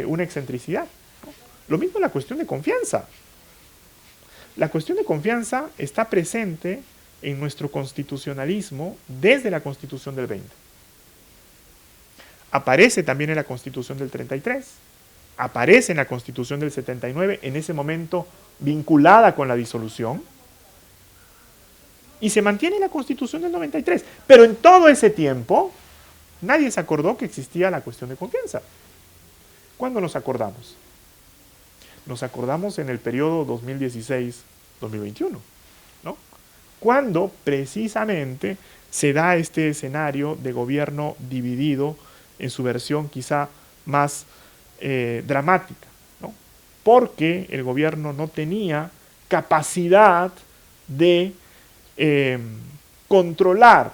una excentricidad, ¿no? Lo mismo la cuestión de confianza. La cuestión de confianza está presente en nuestro constitucionalismo desde la Constitución del 20. Aparece también en la Constitución del 33, aparece en la Constitución del 79, en ese momento vinculada con la disolución, y se mantiene en la Constitución del 93. Pero en todo ese tiempo, nadie se acordó que existía la cuestión de confianza. ¿Cuándo nos acordamos? Nos acordamos en el periodo 2016-2021, ¿no? Cuando precisamente se da este escenario de gobierno dividido en su versión quizá más dramática, ¿no? Porque el gobierno no tenía capacidad de controlar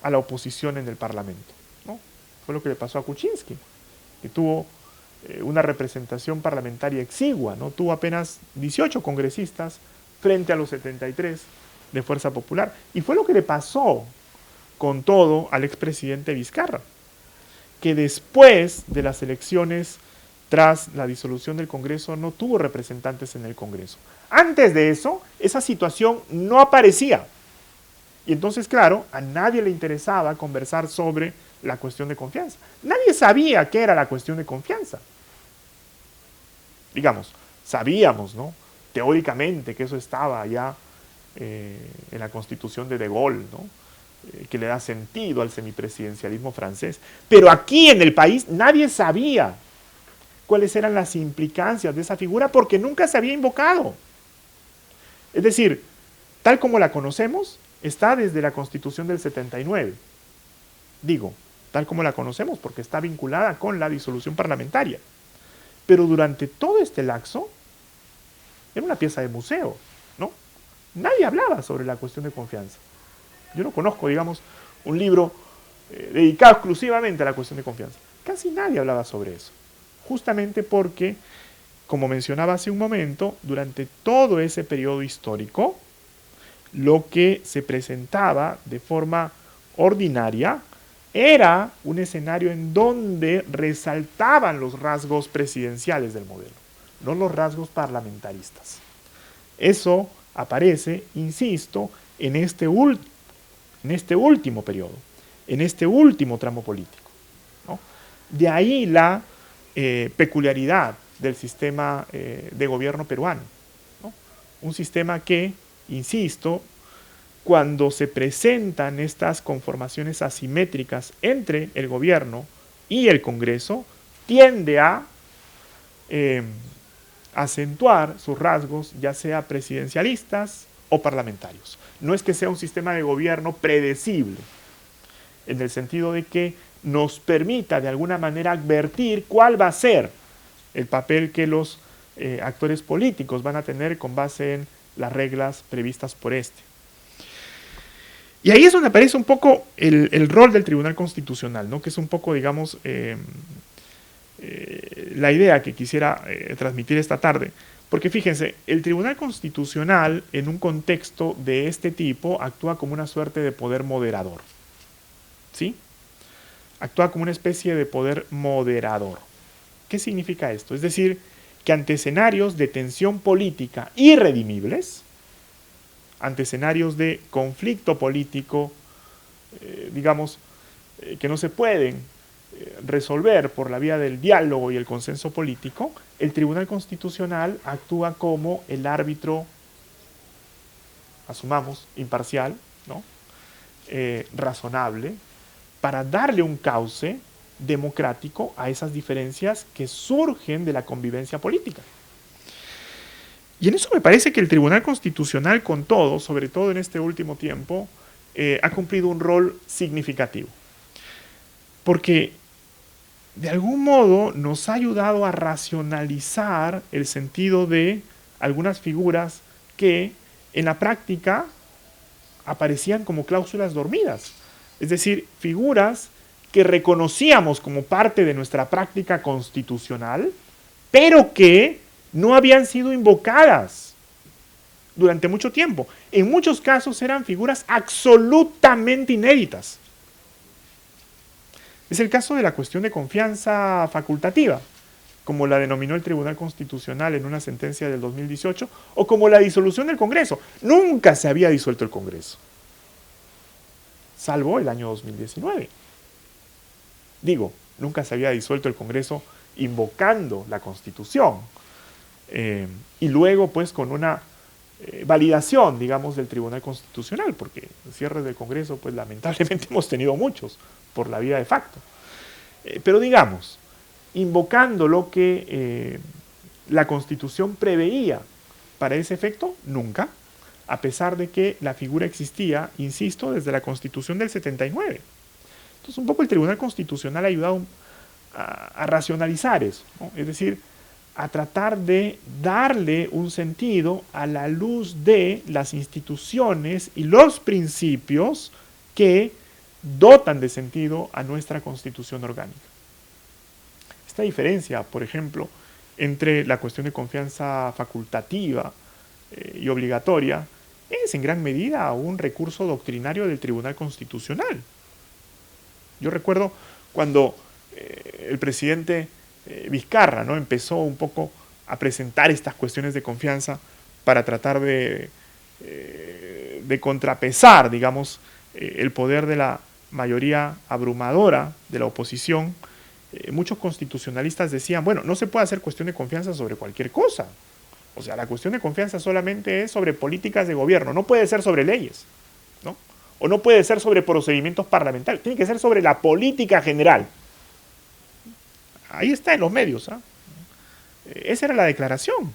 a la oposición en el Parlamento, ¿no? Fue lo que le pasó a Kuczynski, que tuvo una representación parlamentaria exigua, ¿no? Tuvo apenas 18 congresistas frente a los 73 de Fuerza Popular. Y fue lo que le pasó con todo al expresidente Vizcarra, que después de las elecciones tras la disolución del Congreso no tuvo representantes en el Congreso. Antes de eso, esa situación no aparecía. Y entonces, claro, a nadie le interesaba conversar sobre la cuestión de confianza. Nadie sabía qué era la cuestión de confianza. Digamos, sabíamos, ¿no?, teóricamente que eso estaba ya en la Constitución de Gaulle, ¿no?, que le da sentido al semipresidencialismo francés. Pero aquí en el país nadie sabía cuáles eran las implicancias de esa figura porque nunca se había invocado. Es decir, tal como la conocemos, está desde la Constitución del 79. Digo, tal como la conocemos porque está vinculada con la disolución parlamentaria. Pero durante todo este lapso, era una pieza de museo, ¿no? Nadie hablaba sobre la cuestión de confianza. Yo no conozco, digamos, un libro dedicado exclusivamente a la cuestión de confianza. Casi nadie hablaba sobre eso. Justamente porque, como mencionaba hace un momento, durante todo ese periodo histórico, lo que se presentaba de forma ordinaria era un escenario en donde resaltaban los rasgos presidenciales del modelo, no los rasgos parlamentaristas. Eso aparece, insisto, en este último periodo, en este último tramo político, ¿no? De ahí la peculiaridad del sistema de gobierno peruano, ¿no? Un sistema que, insisto, cuando se presentan estas conformaciones asimétricas entre el gobierno y el Congreso, tiende a acentuar sus rasgos, ya sea presidencialistas o parlamentarios. No es que sea un sistema de gobierno predecible, en el sentido de que nos permita de alguna manera advertir cuál va a ser el papel que los actores políticos van a tener con base en las reglas previstas por este. Y ahí es donde aparece un poco el rol del Tribunal Constitucional, ¿no?, que es un poco, digamos, la idea que quisiera transmitir esta tarde. Porque fíjense, el Tribunal Constitucional en un contexto de este tipo actúa como una suerte de poder moderador, ¿sí? Actúa como una especie de poder moderador. ¿Qué significa esto? Es decir, que ante escenarios de tensión política irredimibles, ante escenarios de conflicto político, digamos, que no se pueden resolver por la vía del diálogo y el consenso político, el Tribunal Constitucional actúa como el árbitro, asumamos, imparcial, ¿no?, razonable, para darle un cauce democrático a esas diferencias que surgen de la convivencia política. Y en eso me parece que el Tribunal Constitucional, con todo, sobre todo en este último tiempo, ha cumplido un rol significativo. Porque de algún modo nos ha ayudado a racionalizar el sentido de algunas figuras que en la práctica aparecían como cláusulas dormidas. Es decir, figuras que reconocíamos como parte de nuestra práctica constitucional, pero que no habían sido invocadas durante mucho tiempo. En muchos casos eran figuras absolutamente inéditas. Es el caso de la cuestión de confianza facultativa, como la denominó el Tribunal Constitucional en una sentencia del 2018, o como la disolución del Congreso. Nunca se había disuelto el Congreso, salvo el año 2019. Digo, nunca se había disuelto el Congreso invocando la Constitución. Y luego, pues, con una validación, digamos, del Tribunal Constitucional, porque cierres del Congreso, pues, lamentablemente hemos tenido muchos por la vía de facto. Pero digamos, invocando lo que la Constitución preveía para ese efecto, nunca, a pesar de que la figura existía, insisto, desde la Constitución del 79. Entonces, un poco el Tribunal Constitucional ha ayudado a racionalizar eso, ¿no? Es decir, a tratar de darle un sentido a la luz de las instituciones y los principios que dotan de sentido a nuestra Constitución orgánica. Esta diferencia, por ejemplo, entre la cuestión de confianza facultativa y obligatoria es en gran medida un recurso doctrinario del Tribunal Constitucional. Yo recuerdo cuando el presidente Vizcarra, ¿no?, empezó un poco a presentar estas cuestiones de confianza para tratar de contrapesar, digamos, el poder de la mayoría abrumadora de la oposición. Muchos constitucionalistas decían, bueno, no se puede hacer cuestión de confianza sobre cualquier cosa. O sea, la cuestión de confianza solamente es sobre políticas de gobierno, no puede ser sobre leyes, ¿no? O no puede ser sobre procedimientos parlamentarios, tiene que ser sobre la política general. Ahí está en los medios, ¿eh? Esa era la declaración.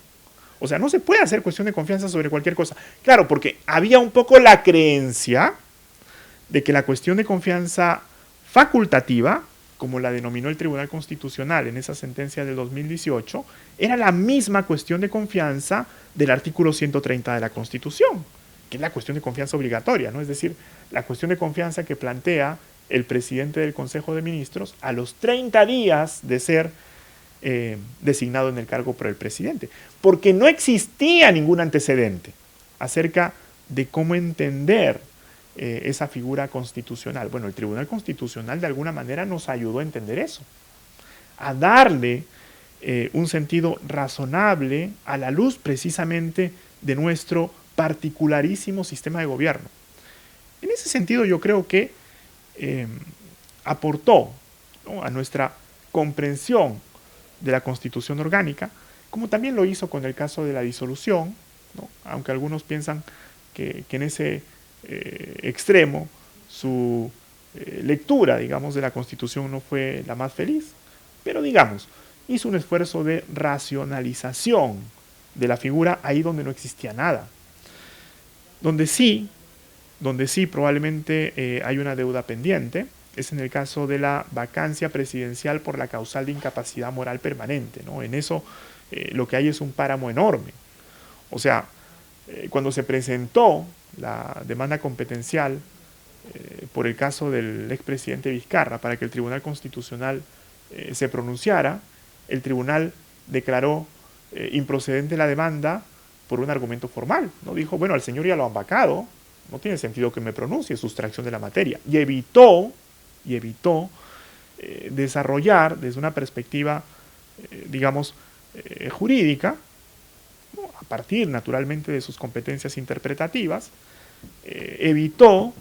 O sea, no se puede hacer cuestión de confianza sobre cualquier cosa. Claro, porque había un poco la creencia de que la cuestión de confianza facultativa, como la denominó el Tribunal Constitucional en esa sentencia del 2018, era la misma cuestión de confianza del artículo 130 de la Constitución, que es la cuestión de confianza obligatoria, ¿no? Es decir, la cuestión de confianza que plantea el presidente del Consejo de Ministros a los 30 días de ser designado en el cargo por el presidente, porque no existía ningún antecedente acerca de cómo entender esa figura constitucional. Bueno, el Tribunal Constitucional de alguna manera nos ayudó a entender eso, a darle un sentido razonable a la luz precisamente de nuestro particularísimo sistema de gobierno. En ese sentido yo creo que aportó, ¿no?, a nuestra comprensión de la Constitución orgánica, como también lo hizo con el caso de la disolución, ¿no?, aunque algunos piensan que en ese extremo su lectura, digamos, de la Constitución no fue la más feliz, pero digamos, hizo un esfuerzo de racionalización de la figura ahí donde no existía nada. Donde sí probablemente hay una deuda pendiente, es en el caso de la vacancia presidencial por la causal de incapacidad moral permanente, ¿no? En eso lo que hay es un páramo enorme. O sea, cuando se presentó la demanda competencial por el caso del expresidente Vizcarra para que el Tribunal Constitucional se pronunciara, el tribunal declaró improcedente la demanda por un argumento formal, ¿no? Dijo, bueno, al señor ya lo han vacado, no tiene sentido que me pronuncie, sustracción de la materia. Y evitó desarrollar desde una perspectiva, digamos, jurídica, ¿no?, a partir naturalmente de sus competencias interpretativas, evitó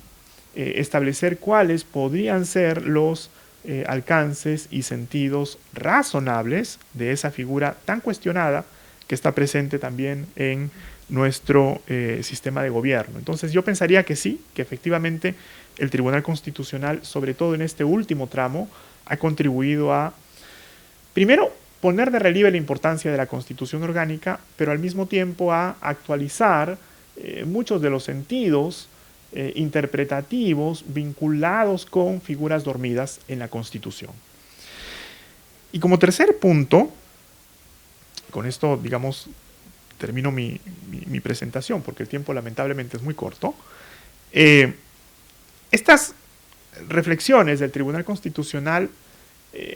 establecer cuáles podrían ser los alcances y sentidos razonables de esa figura tan cuestionada que está presente también en nuestro sistema de gobierno. Entonces yo pensaría que sí, que efectivamente el Tribunal Constitucional, sobre todo en este último tramo, ha contribuido a, primero, poner de relieve la importancia de la Constitución orgánica, pero al mismo tiempo a actualizar muchos de los sentidos interpretativos vinculados con figuras dormidas en la Constitución. Y como tercer punto, con esto, digamos, termino mi presentación, porque el tiempo lamentablemente es muy corto. Estas reflexiones del Tribunal Constitucional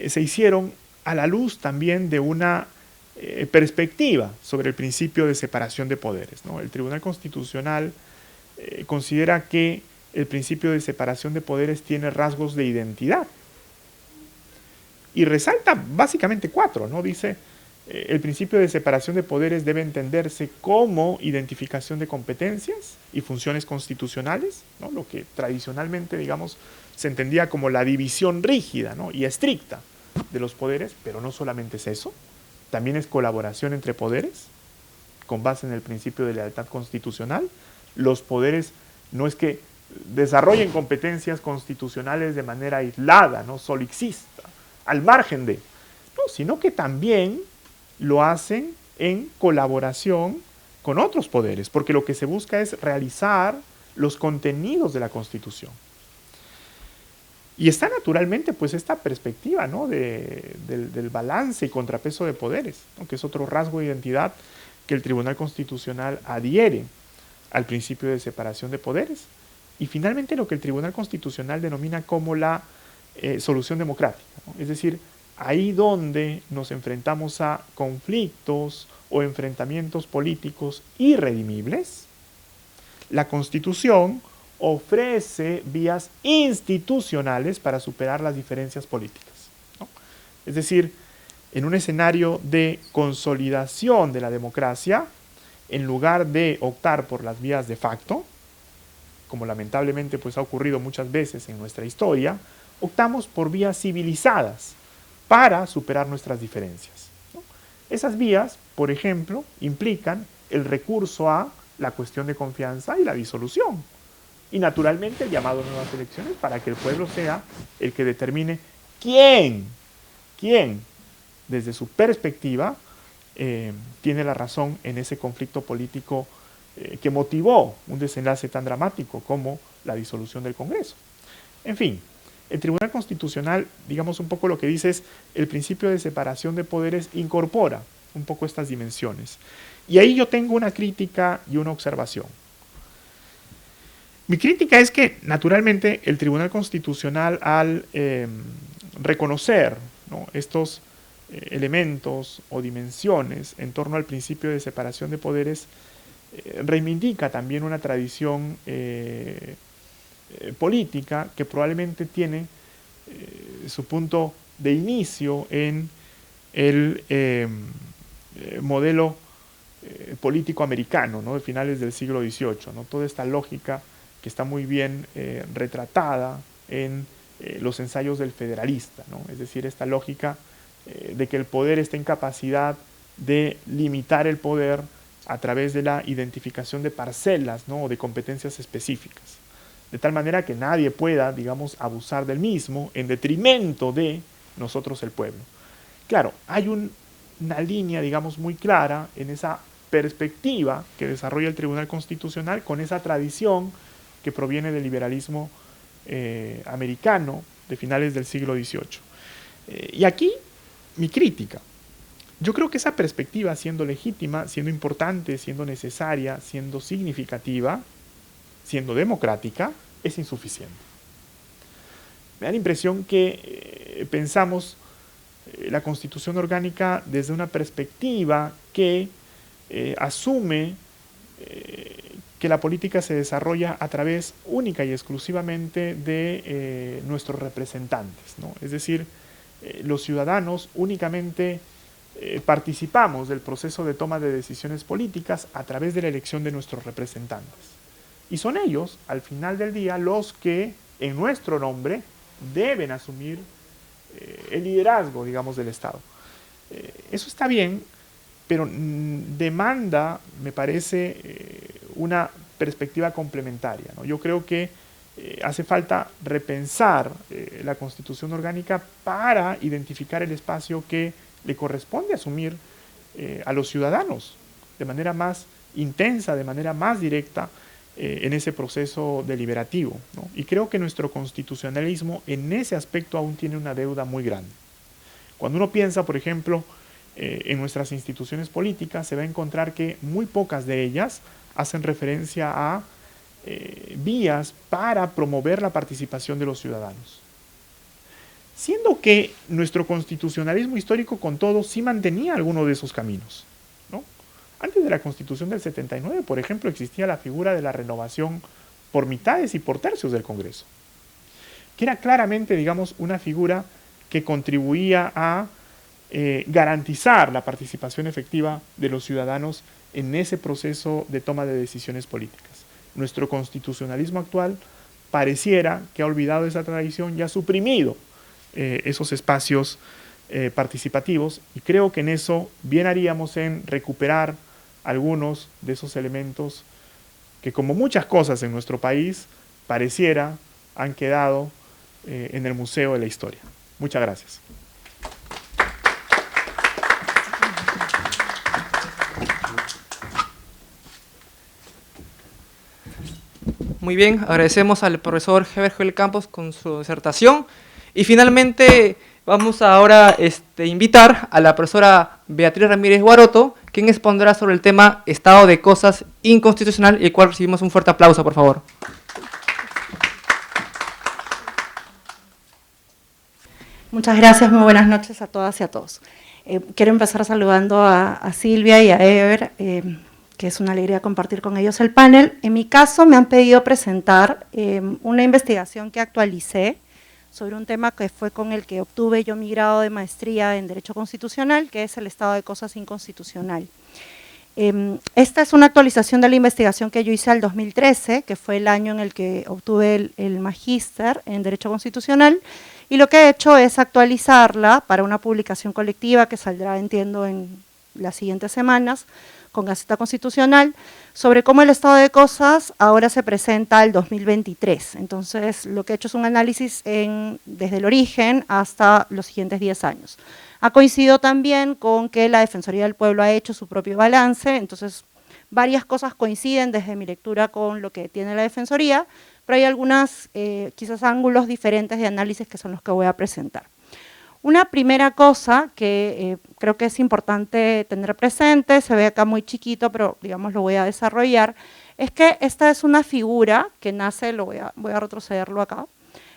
se hicieron a la luz también de una perspectiva sobre el principio de separación de poderes, ¿no? El Tribunal Constitucional considera que el principio de separación de poderes tiene rasgos de identidad y resalta básicamente 4, ¿no? Dice, el principio de separación de poderes debe entenderse como identificación de competencias y funciones constitucionales, ¿no? Lo que tradicionalmente, digamos, se entendía como la división rígida, ¿no? Y estricta de los poderes, pero no solamente es eso, también es colaboración entre poderes, con base en el principio de lealtad constitucional. Los poderes no es que desarrollen competencias constitucionales de manera aislada, no solipsista, al margen de, no, sino que también lo hacen en colaboración con otros poderes, porque lo que se busca es realizar los contenidos de la Constitución. Y está naturalmente pues esta perspectiva, ¿no? del balance y contrapeso de poderes, ¿no? Que es otro rasgo de identidad que el Tribunal Constitucional adhiere al principio de separación de poderes. Y finalmente lo que el Tribunal Constitucional denomina como la solución democrática, ¿no? Es decir, ahí donde nos enfrentamos a conflictos o enfrentamientos políticos irredimibles, la Constitución ofrece vías institucionales para superar las diferencias políticas, ¿no? Es decir, en un escenario de consolidación de la democracia, en lugar de optar por las vías de facto, como lamentablemente pues, ha ocurrido muchas veces en nuestra historia, optamos por vías civilizadas para superar nuestras diferencias, ¿no? Esas vías, por ejemplo, implican el recurso a la cuestión de confianza y la disolución. Y naturalmente el llamado a nuevas elecciones para que el pueblo sea el que determine quién, desde su perspectiva, tiene la razón en ese conflicto político que motivó un desenlace tan dramático como la disolución del Congreso. En fin, el Tribunal Constitucional, digamos un poco lo que dice es, el principio de separación de poderes incorpora un poco estas dimensiones. Y ahí yo tengo una crítica y una observación. Mi crítica es que, naturalmente, el Tribunal Constitucional, al reconocer, ¿no? estos elementos o dimensiones en torno al principio de separación de poderes, reivindica también una tradición política que probablemente tiene su punto de inicio en el modelo político americano, ¿no? De finales del siglo XVIII, ¿no? Toda esta lógica que está muy bien retratada en los ensayos del federalista, ¿no? Es decir, esta lógica de que el poder está en capacidad de limitar el poder a través de la identificación de parcelas, ¿no? O de competencias específicas, de tal manera que nadie pueda, digamos, abusar del mismo en detrimento de nosotros el pueblo. Claro, hay una línea, digamos, muy clara en esa perspectiva que desarrolla el Tribunal Constitucional con esa tradición que proviene del liberalismo americano de finales del siglo XVIII. Y aquí mi crítica. Yo creo que esa perspectiva, siendo legítima, siendo importante, siendo necesaria, siendo significativa, siendo democrática, es insuficiente. Me da la impresión que pensamos la Constitución Orgánica desde una perspectiva que asume que la política se desarrolla a través única y exclusivamente de nuestros representantes, ¿no? Es decir, los ciudadanos únicamente participamos del proceso de toma de decisiones políticas a través de la elección de nuestros representantes. Y son ellos, al final del día, los que, en nuestro nombre, deben asumir el liderazgo, digamos, del Estado. Eso está bien, pero demanda, me parece, una perspectiva complementaria, ¿no? Yo creo que hace falta repensar la Constitución Orgánica para identificar el espacio que le corresponde asumir a los ciudadanos de manera más intensa, de manera más directa en ese proceso deliberativo, ¿no? Y creo que nuestro constitucionalismo en ese aspecto aún tiene una deuda muy grande. Cuando uno piensa, por ejemplo, en nuestras instituciones políticas, se va a encontrar que muy pocas de ellas hacen referencia a vías para promover la participación de los ciudadanos. siendo que nuestro constitucionalismo histórico con todo sí mantenía alguno de esos caminos, ¿no? Antes de la Constitución del 79, por ejemplo, existía la figura de la renovación por mitades y por tercios del Congreso, que era claramente, digamos, una figura que contribuía a garantizar la participación efectiva de los ciudadanos en ese proceso de toma de decisiones políticas. Nuestro constitucionalismo actual pareciera que ha olvidado esa tradición y ha suprimido esos espacios participativos, y creo que en eso bien haríamos en recuperar algunos de esos elementos que, como muchas cosas en nuestro país, pareciera han quedado en el Museo de la Historia. Muchas gracias. Muy bien, agradecemos al profesor Heber Joel Campos con su disertación. Y finalmente vamos ahora a invitar a la profesora Beatriz Ramírez Guaroto, quien expondrá sobre el tema Estado de Cosas Inconstitucional, y el cual recibimos un fuerte aplauso, por favor. Muchas gracias, muy buenas noches a todas y a todos. Quiero empezar saludando a Silvia y a Ever, que es una alegría compartir con ellos el panel. En mi caso me han pedido presentar una investigación que actualicé sobre un tema que fue con el que obtuve yo mi grado de maestría en Derecho Constitucional, que es el Estado de Cosas Inconstitucional. Esta es una actualización de la investigación que yo hice al 2013, que fue el año en el que obtuve el magíster en Derecho Constitucional, y lo que he hecho es actualizarla para una publicación colectiva que saldrá, entiendo, en las siguientes semanas, con Gaceta Constitucional, sobre cómo el estado de cosas ahora se presenta al 2023. Entonces, lo que he hecho es un análisis desde el origen hasta los siguientes 10 años. Ha coincidido también con que la Defensoría del Pueblo ha hecho su propio balance, entonces varias cosas coinciden desde mi lectura con lo que tiene la Defensoría, pero hay algunos quizás ángulos diferentes de análisis que son los que voy a presentar. Una primera cosa que creo que es importante tener presente, se ve acá muy chiquito, pero digamos lo voy a desarrollar, es que esta es una figura que nace, voy a retrocederlo acá,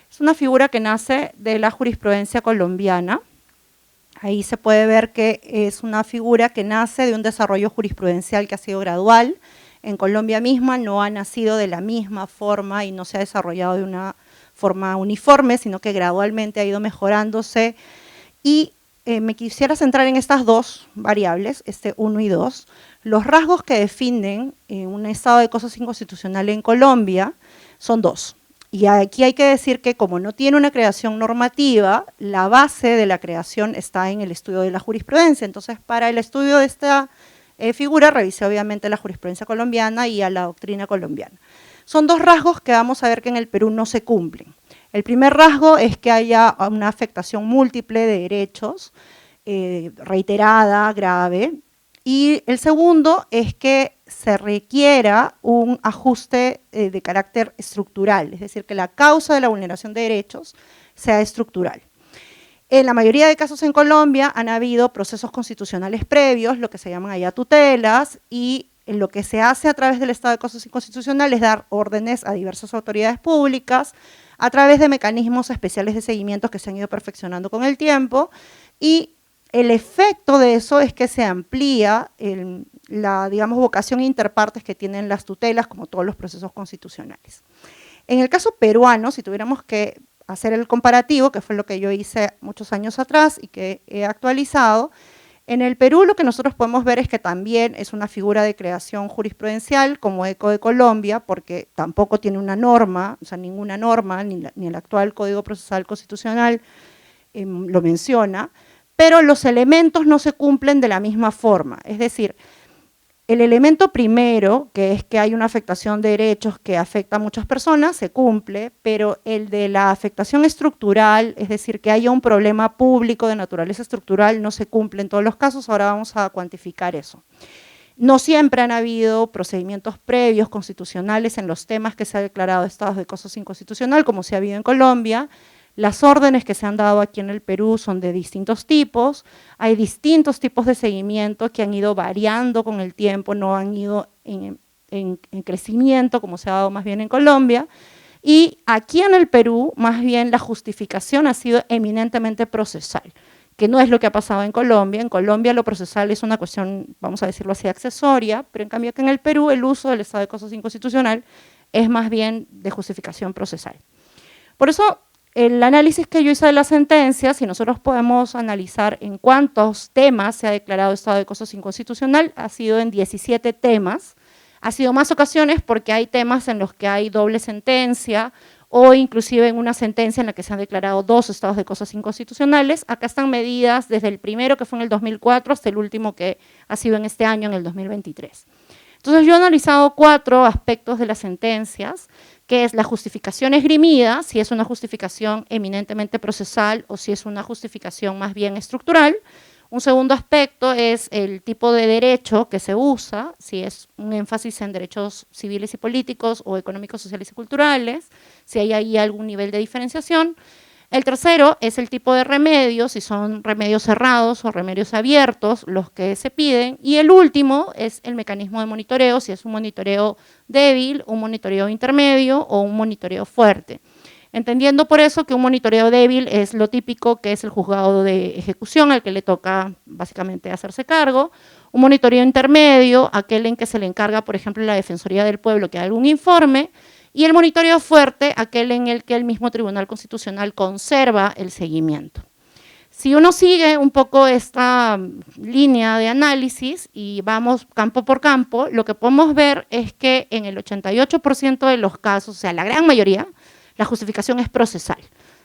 es una figura que nace de la jurisprudencia colombiana. Ahí se puede ver que es una figura que nace de un desarrollo jurisprudencial que ha sido gradual. En Colombia misma no ha nacido de la misma forma y no se ha desarrollado de una forma uniforme, sino que gradualmente ha ido mejorándose. Y me quisiera centrar en estas dos variables, 1 y 2. Los rasgos que definen un estado de cosas inconstitucional en Colombia son 2. Y aquí hay que decir que como no tiene una creación normativa, la base de la creación está en el estudio de la jurisprudencia. Entonces, para el estudio de esta figura, revisé obviamente la jurisprudencia colombiana y a la doctrina colombiana. Son 2 rasgos que vamos a ver que en el Perú no se cumplen. El primer rasgo es que haya una afectación múltiple de derechos, reiterada, grave, y el segundo es que se requiera un ajuste de carácter estructural, es decir, que la causa de la vulneración de derechos sea estructural. En la mayoría de casos en Colombia han habido procesos constitucionales previos, lo que se llaman allá tutelas, y lo que se hace a través del estado de cosas inconstitucional es dar órdenes a diversas autoridades públicas a través de mecanismos especiales de seguimiento que se han ido perfeccionando con el tiempo, y el efecto de eso es que se amplía la, digamos, vocación interpartes que tienen las tutelas, como todos los procesos constitucionales. En el caso peruano, si tuviéramos que hacer el comparativo, que fue lo que yo hice muchos años atrás y que he actualizado, en el Perú lo que nosotros podemos ver es que también es una figura de creación jurisprudencial como eco de Colombia, porque tampoco tiene una norma, o sea, ninguna norma, ni el actual Código Procesal Constitucional lo menciona, pero los elementos no se cumplen de la misma forma. Es decir, el elemento primero, que es que hay una afectación de derechos que afecta a muchas personas, se cumple, pero el de la afectación estructural, es decir, que haya un problema público de naturaleza estructural, no se cumple en todos los casos. Ahora vamos a cuantificar eso. No siempre han habido procedimientos previos constitucionales en los temas que se ha declarado estados de cosas inconstitucional, como se ha habido en Colombia. Las órdenes que se han dado aquí en el Perú son de distintos tipos, hay distintos tipos de seguimiento que han ido variando con el tiempo, no han ido en crecimiento como se ha dado más bien en Colombia, Y aquí en el Perú, más bien la justificación ha sido eminentemente procesal, que no es lo que ha pasado en Colombia. En Colombia lo procesal es una cuestión, vamos a decirlo así, accesoria, pero en cambio que en el Perú el uso del estado de cosas inconstitucional es más bien de justificación procesal. Por eso, el análisis que yo hice de la sentencia, si nosotros podemos analizar en cuántos temas se ha declarado estado de cosas inconstitucional, ha sido en 17 temas. Ha sido más ocasiones porque hay temas en los que hay doble sentencia o inclusive en una sentencia en la que se han declarado 2 estados de cosas inconstitucionales. Acá están medidas desde el primero, que fue en el 2004, hasta el último, que ha sido en este año, en el 2023. Entonces yo he analizado 4 aspectos de las sentencias, que es la justificación esgrimida, si es una justificación eminentemente procesal o si es una justificación más bien estructural. Un segundo aspecto es el tipo de derecho que se usa, si es un énfasis en derechos civiles y políticos o económicos, sociales y culturales, si hay ahí algún nivel de diferenciación. El tercero es el tipo de remedios, si son remedios cerrados o remedios abiertos los que se piden. Y el último es el mecanismo de monitoreo, si es un monitoreo débil, un monitoreo intermedio o un monitoreo fuerte. Entendiendo por eso que un monitoreo débil es lo típico, que es el juzgado de ejecución al que le toca básicamente hacerse cargo. Un monitoreo intermedio, aquel en que se le encarga, por ejemplo, la Defensoría del Pueblo que haga un informe. Y el monitoreo fuerte, aquel en el que el mismo Tribunal Constitucional conserva el seguimiento. Si uno sigue un poco esta línea de análisis y vamos campo por campo, lo que podemos ver es que en el 88% de los casos, o sea, la gran mayoría, la justificación es procesal.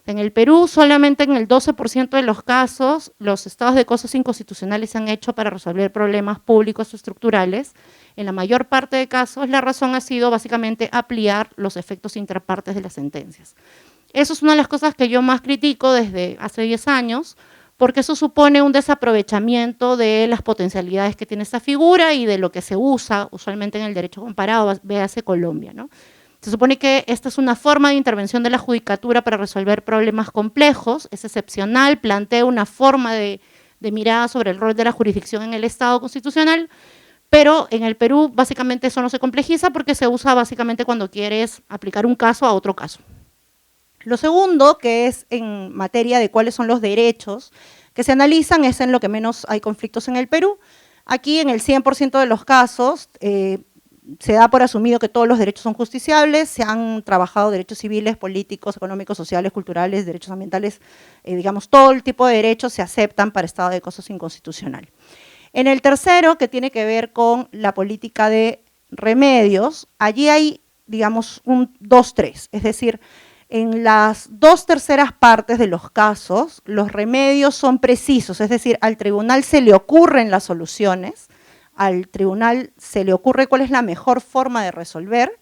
En el Perú, solamente en el 12% de los casos, los estados de cosas inconstitucionales se han hecho para resolver problemas públicos o estructurales. En la mayor parte de casos, la razón ha sido básicamente ampliar los efectos interpartes de las sentencias. Eso es una de las cosas que yo más critico desde hace 10 años, porque eso supone un desaprovechamiento de las potencialidades que tiene esta figura y de lo que se usa usualmente en el derecho comparado, véase Colombia, ¿no? Se supone que esta es una forma de intervención de la judicatura para resolver problemas complejos, es excepcional, plantea una forma de mirada sobre el rol de la jurisdicción en el Estado constitucional, pero en el Perú básicamente eso no se complejiza porque se usa básicamente cuando quieres aplicar un caso a otro caso. Lo segundo, que es en materia de cuáles son los derechos que se analizan, es en lo que menos hay conflictos en el Perú. Aquí en el 100% de los casos, se da por asumido que todos los derechos son justiciables, se han trabajado derechos civiles, políticos, económicos, sociales, culturales, derechos ambientales, digamos, todo el tipo de derechos se aceptan para estado de cosas inconstitucional. En el tercero, que tiene que ver con la política de remedios, allí hay, digamos, un 2-3, es decir, en las 2/3 partes de los casos, los remedios son precisos, es decir, al tribunal se le ocurren las soluciones, al tribunal se le ocurre cuál es la mejor forma de resolver,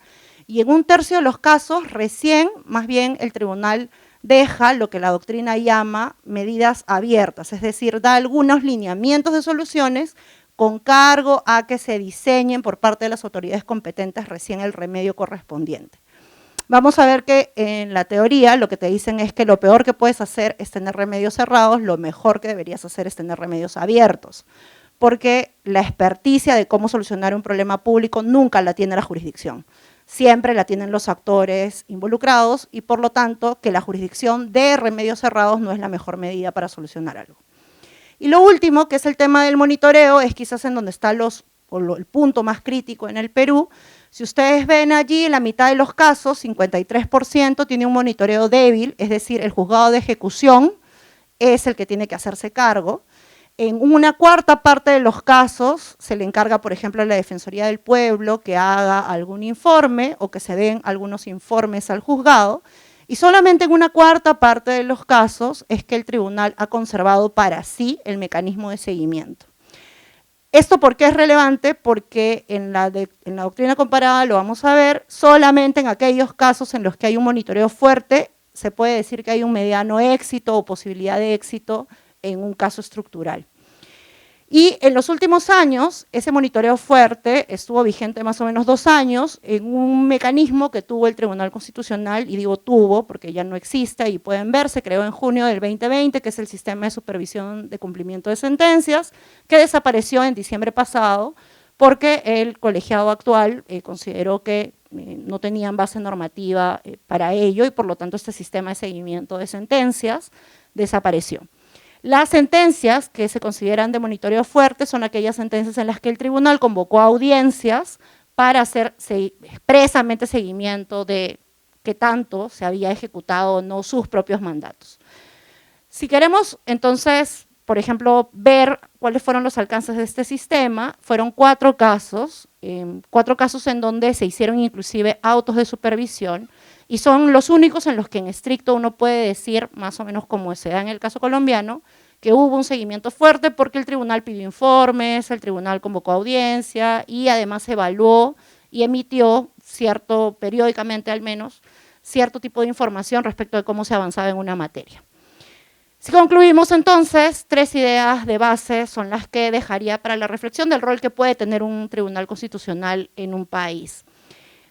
y en 1/3 de los casos recién, más bien, el tribunal deja lo que la doctrina llama medidas abiertas, es decir, da algunos lineamientos de soluciones con cargo a que se diseñen por parte de las autoridades competentes recién el remedio correspondiente. Vamos a ver que en la teoría lo que te dicen es que lo peor que puedes hacer es tener remedios cerrados, lo mejor que deberías hacer es tener remedios abiertos, porque la experticia de cómo solucionar un problema público nunca la tiene la jurisdicción, siempre la tienen los actores involucrados y por lo tanto que la jurisdicción dé remedios cerrados no es la mejor medida para solucionar algo. Y lo último, que es el tema del monitoreo, es quizás en donde está el punto más crítico en el Perú. Si ustedes ven allí, la mitad de los casos, 53%, tiene un monitoreo débil, es decir, el juzgado de ejecución es el que tiene que hacerse cargo. En 1/4 parte de los casos se le encarga, por ejemplo, a la Defensoría del Pueblo que haga algún informe o que se den algunos informes al juzgado, y solamente en 1/4 parte de los casos es que el tribunal ha conservado para sí el mecanismo de seguimiento. ¿Esto por qué es relevante? Porque en la doctrina comparada, lo vamos a ver, solamente en aquellos casos en los que hay un monitoreo fuerte, se puede decir que hay un mediano éxito o posibilidad de éxito en un caso estructural. Y en los últimos años, ese monitoreo fuerte estuvo vigente más o menos 2 años en un mecanismo que tuvo el Tribunal Constitucional, y digo tuvo porque ya no existe y pueden ver, se creó en junio del 2020, que es el Sistema de Supervisión de Cumplimiento de Sentencias, que desapareció en diciembre pasado porque el colegiado actual consideró que no tenían base normativa para ello y por lo tanto este sistema de seguimiento de sentencias desapareció. Las sentencias que se consideran de monitoreo fuerte son aquellas sentencias en las que el tribunal convocó a audiencias para hacer expresamente seguimiento de qué tanto se había ejecutado o no sus propios mandatos. Si queremos entonces, por ejemplo, ver cuáles fueron los alcances de este sistema, fueron 4 casos en donde se hicieron inclusive autos de supervisión y son los únicos en los que en estricto uno puede decir, más o menos como se da en el caso colombiano, que hubo un seguimiento fuerte porque el tribunal pidió informes, el tribunal convocó audiencia y además evaluó y emitió periódicamente al menos, cierto tipo de información respecto de cómo se avanzaba en una materia. Si concluimos entonces, 3 ideas de base son las que dejaría para la reflexión del rol que puede tener un tribunal constitucional en un país.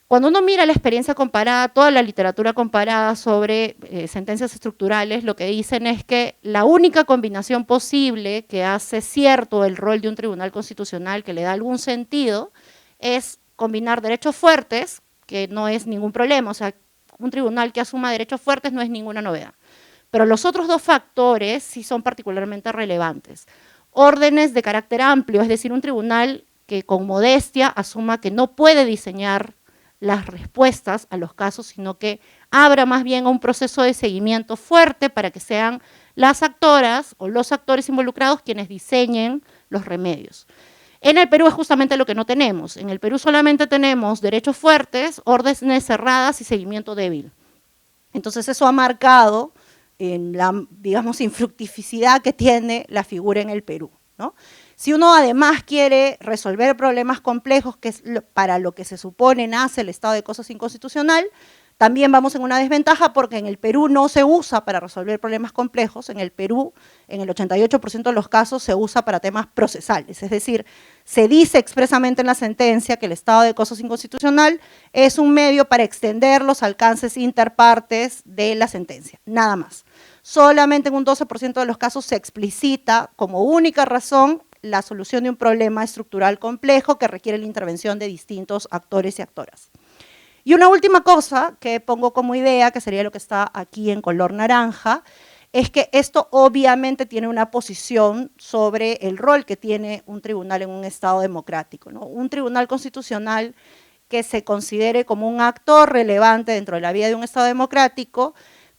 Cuando uno mira la experiencia comparada, toda la literatura comparada sobre sentencias estructurales, lo que dicen es que la única combinación posible que hace cierto el rol de un tribunal constitucional, que le da algún sentido, es combinar derechos fuertes, que no es ningún problema, o sea, un tribunal que asuma derechos fuertes no es ninguna novedad. Pero los otros 2 factores sí son particularmente relevantes. Órdenes de carácter amplio, es decir, un tribunal que con modestia asuma que no puede diseñar las respuestas a los casos, sino que abra más bien a un proceso de seguimiento fuerte para que sean las actoras o los actores involucrados quienes diseñen los remedios. En el Perú es justamente lo que no tenemos. En el Perú solamente tenemos derechos fuertes, órdenes cerradas y seguimiento débil. Entonces eso ha marcado en la, digamos, infructificidad que tiene la figura en el Perú, ¿no? Si uno además quiere resolver problemas complejos, que es para lo que se supone nace el estado de cosas inconstitucional, también vamos en una desventaja porque en el Perú no se usa para resolver problemas complejos. En el Perú, en el 88% de los casos, se usa para temas procesales. Es decir, se dice expresamente en la sentencia que el estado de cosas inconstitucional es un medio para extender los alcances interpartes de la sentencia, nada más. Solamente en un 12% de los casos se explicita como única razón la solución de un problema estructural complejo que requiere la intervención de distintos actores y actoras. Y una última cosa que pongo como idea, que sería lo que está aquí en color naranja, es que esto obviamente tiene una posición sobre el rol que tiene un tribunal en un Estado democrático, ¿no? Un tribunal constitucional que se considere como un actor relevante dentro de la vida de un Estado democrático,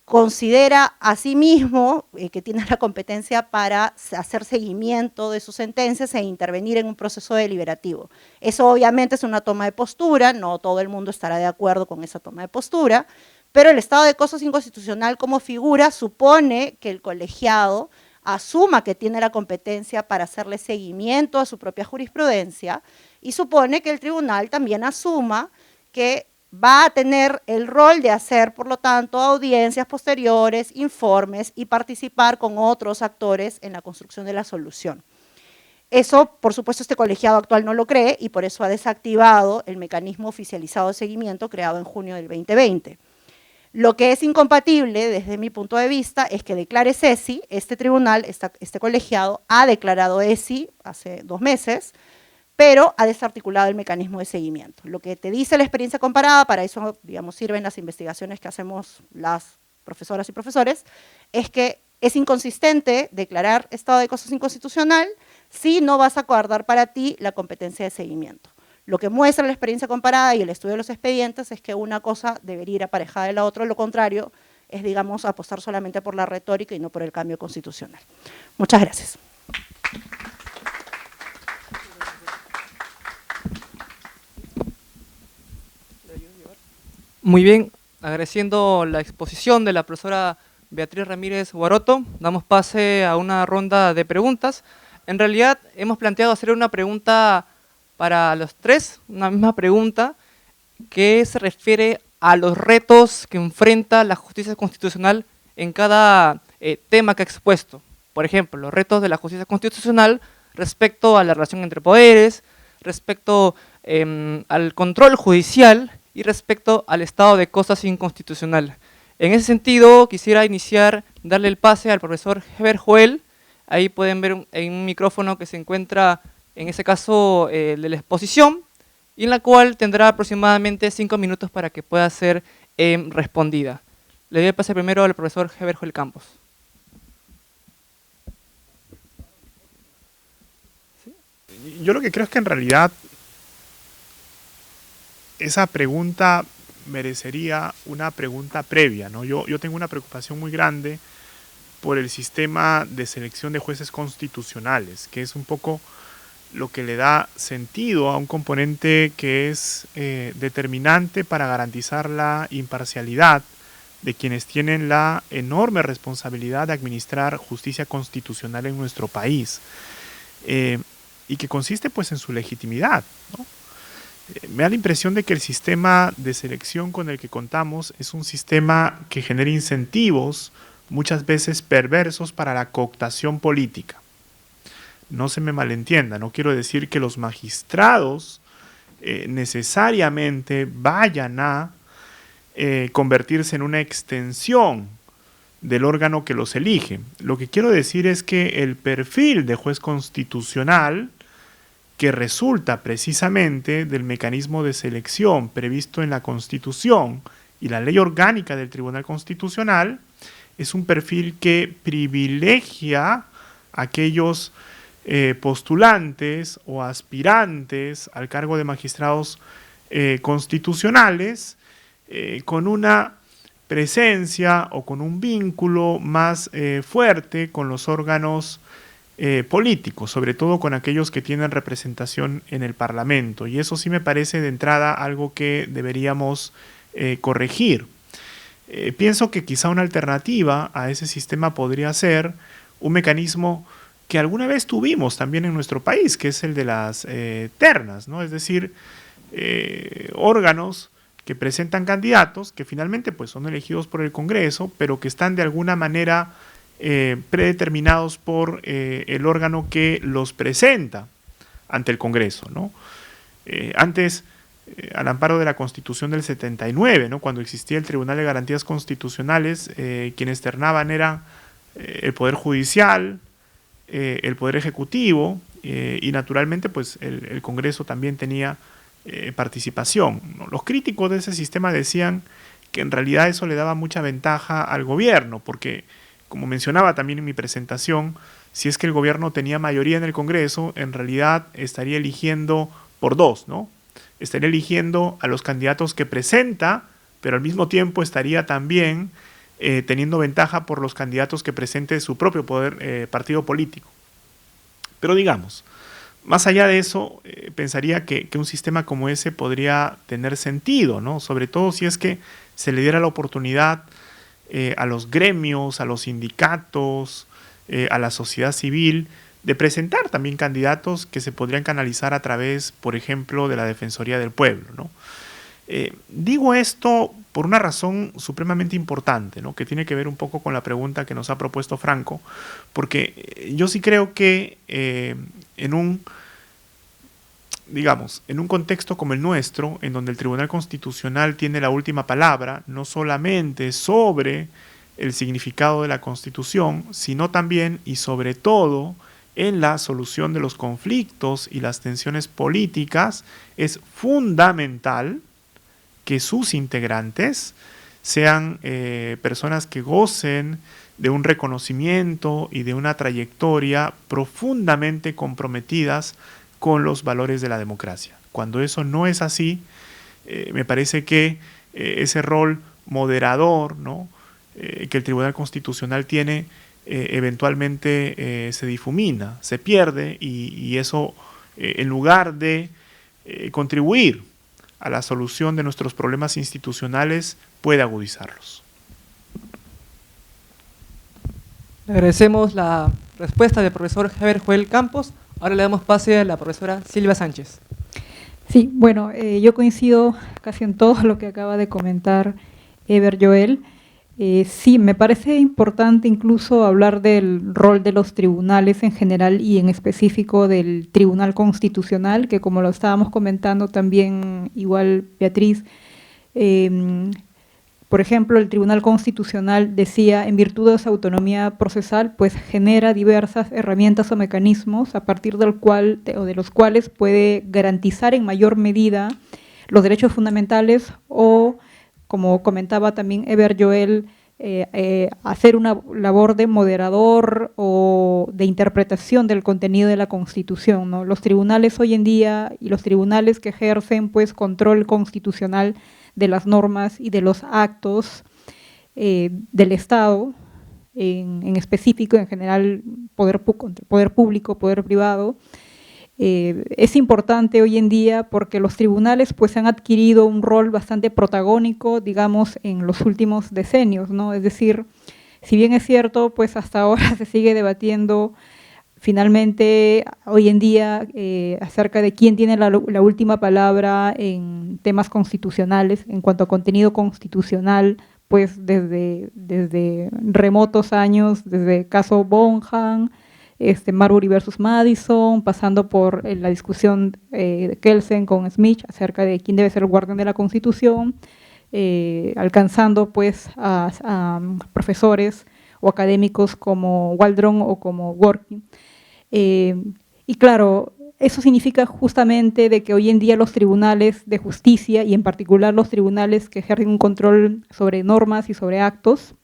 considera a sí mismo que tiene la competencia para hacer seguimiento de sus sentencias e intervenir en un proceso deliberativo. Eso obviamente es una toma de postura, no todo el mundo estará de acuerdo con esa toma de postura, pero el estado de cosas inconstitucional como figura supone que el colegiado asuma que tiene la competencia para hacerle seguimiento a su propia jurisprudencia y supone que el tribunal también asuma que va a tener el rol de hacer, por lo tanto, audiencias posteriores, informes y participar con otros actores en la construcción de la solución. Eso, por supuesto, este colegiado actual no lo cree y por eso ha desactivado el mecanismo oficializado de seguimiento creado en junio del 2020. Lo que es incompatible, desde mi punto de vista, es que declare CESI, este tribunal, este colegiado, ha declarado ESI hace 2 meses, pero ha desarticulado el mecanismo de seguimiento. Lo que te dice la experiencia comparada, para eso, digamos, sirven las investigaciones que hacemos las profesoras y profesores, es que es inconsistente declarar estado de cosas inconstitucional si no vas a guardar para ti la competencia de seguimiento. Lo que muestra la experiencia comparada y el estudio de los expedientes es que una cosa debería ir aparejada de la otra, lo contrario es, digamos, apostar solamente por la retórica y no por el cambio constitucional. Muchas gracias. Muy bien, agradeciendo la exposición de la profesora Beatriz Ramírez Guaroto, damos pase a una ronda de preguntas. En realidad hemos planteado hacer una pregunta para los 3, una misma pregunta que se refiere a los retos que enfrenta la justicia constitucional en cada tema que ha expuesto. Por ejemplo, los retos de la justicia constitucional respecto a la relación entre poderes, respecto al control judicial y respecto al estado de cosas inconstitucional. En ese sentido, quisiera darle el pase al profesor Heber Joel. Ahí pueden ver en un micrófono que se encuentra, en ese caso, de la exposición, y en la cual tendrá aproximadamente 5 minutos para que pueda ser respondida. Le doy el pase primero al profesor Heber Joel Campos. Yo lo que creo es que en realidad esa pregunta merecería una pregunta previa, ¿no? Yo tengo una preocupación muy grande por el sistema de selección de jueces constitucionales, que es un poco lo que le da sentido a un componente que es determinante para garantizar la imparcialidad de quienes tienen la enorme responsabilidad de administrar justicia constitucional en nuestro país, y que consiste pues en su legitimidad, ¿no? Me da la impresión de que el sistema de selección con el que contamos es un sistema que genera incentivos muchas veces perversos para la cooptación política. No se me malentienda, no quiero decir que los magistrados necesariamente vayan a convertirse en una extensión del órgano que los elige. Lo que quiero decir es que el perfil de juez constitucional, que resulta precisamente del mecanismo de selección previsto en la Constitución y la Ley Orgánica del Tribunal Constitucional, es un perfil que privilegia a aquellos postulantes o aspirantes al cargo de magistrados constitucionales con una presencia o con un vínculo más fuerte con los órganos políticos, sobre todo con aquellos que tienen representación en el Parlamento. Y eso sí me parece de entrada algo que deberíamos corregir. Pienso que quizá una alternativa a ese sistema podría ser un mecanismo que alguna vez tuvimos también en nuestro país, que es el de las ternas, ¿no? Es decir, órganos que presentan candidatos que finalmente pues, son elegidos por el Congreso, pero que están de alguna manera predeterminados por el órgano que los presenta ante el Congreso, ¿no? Antes, al amparo de la Constitución del 79, ¿no? Cuando existía el Tribunal de Garantías Constitucionales, quienes ternaban eran el Poder Judicial, el Poder Ejecutivo y naturalmente pues, el Congreso también tenía participación, ¿no? Los críticos de ese sistema decían que en realidad eso le daba mucha ventaja al gobierno, porque como mencionaba también en mi presentación, si es que el gobierno tenía mayoría en el Congreso, en realidad estaría eligiendo por dos, ¿no? Estaría eligiendo a los candidatos que presenta, pero al mismo tiempo estaría también teniendo ventaja por los candidatos que presente su propio partido político. Pero digamos, más allá de eso, pensaría que un sistema como ese podría tener sentido, ¿no? Sobre todo si es que se le diera la oportunidad a los gremios, a los sindicatos, a la sociedad civil, de presentar también candidatos que se podrían canalizar a través, por ejemplo, de la Defensoría del Pueblo, ¿no? Digo esto por una razón supremamente importante, ¿no? Que tiene que ver un poco con la pregunta que nos ha propuesto Franco, porque yo sí creo que en un contexto como el nuestro, en donde el Tribunal Constitucional tiene la última palabra, no solamente sobre el significado de la Constitución, sino también y sobre todo en la solución de los conflictos y las tensiones políticas, es fundamental que sus integrantes sean personas que gocen de un reconocimiento y de una trayectoria profundamente comprometidas con los valores de la democracia. Cuando eso no es así, me parece que ese rol moderador, ¿no? Que el Tribunal Constitucional tiene, eventualmente se difumina, se pierde y eso, en lugar de contribuir a la solución de nuestros problemas institucionales, puede agudizarlos. Le agradecemos la respuesta del profesor Heber Joel Campos. Ahora le damos pase a la profesora Silvia Sánchez. Sí, bueno, yo coincido casi en todo lo que acaba de comentar Heber Joel. Sí, me parece importante incluso hablar del rol de los tribunales en general y en específico del Tribunal Constitucional, que como lo estábamos comentando también igual Beatriz, Por ejemplo, el Tribunal Constitucional decía, en virtud de esa autonomía procesal, pues genera diversas herramientas o mecanismos a partir de los cuales puede garantizar en mayor medida los derechos fundamentales o, como comentaba también Eber Joel, hacer una labor de moderador o de interpretación del contenido de la Constitución, ¿no? Los tribunales hoy en día y los tribunales que ejercen pues control constitucional de las normas y de los actos del Estado, en específico, en general, poder público, poder privado. Es importante hoy en día porque los tribunales pues han adquirido un rol bastante protagónico, digamos, en los últimos decenios, ¿no? Es decir, si bien es cierto, pues hasta ahora se sigue debatiendo finalmente hoy en día acerca de quién tiene la última palabra en temas constitucionales, en cuanto a contenido constitucional, pues desde remotos años, desde el caso Bonham, Marbury versus Madison, pasando por la discusión de Kelsen con Smith acerca de quién debe ser el guardián de la Constitución, alcanzando pues a profesores o académicos como Waldron o como Dworkin. Y claro, eso significa justamente de que hoy en día los tribunales de justicia, y en particular los tribunales que ejercen un control sobre normas y sobre actos,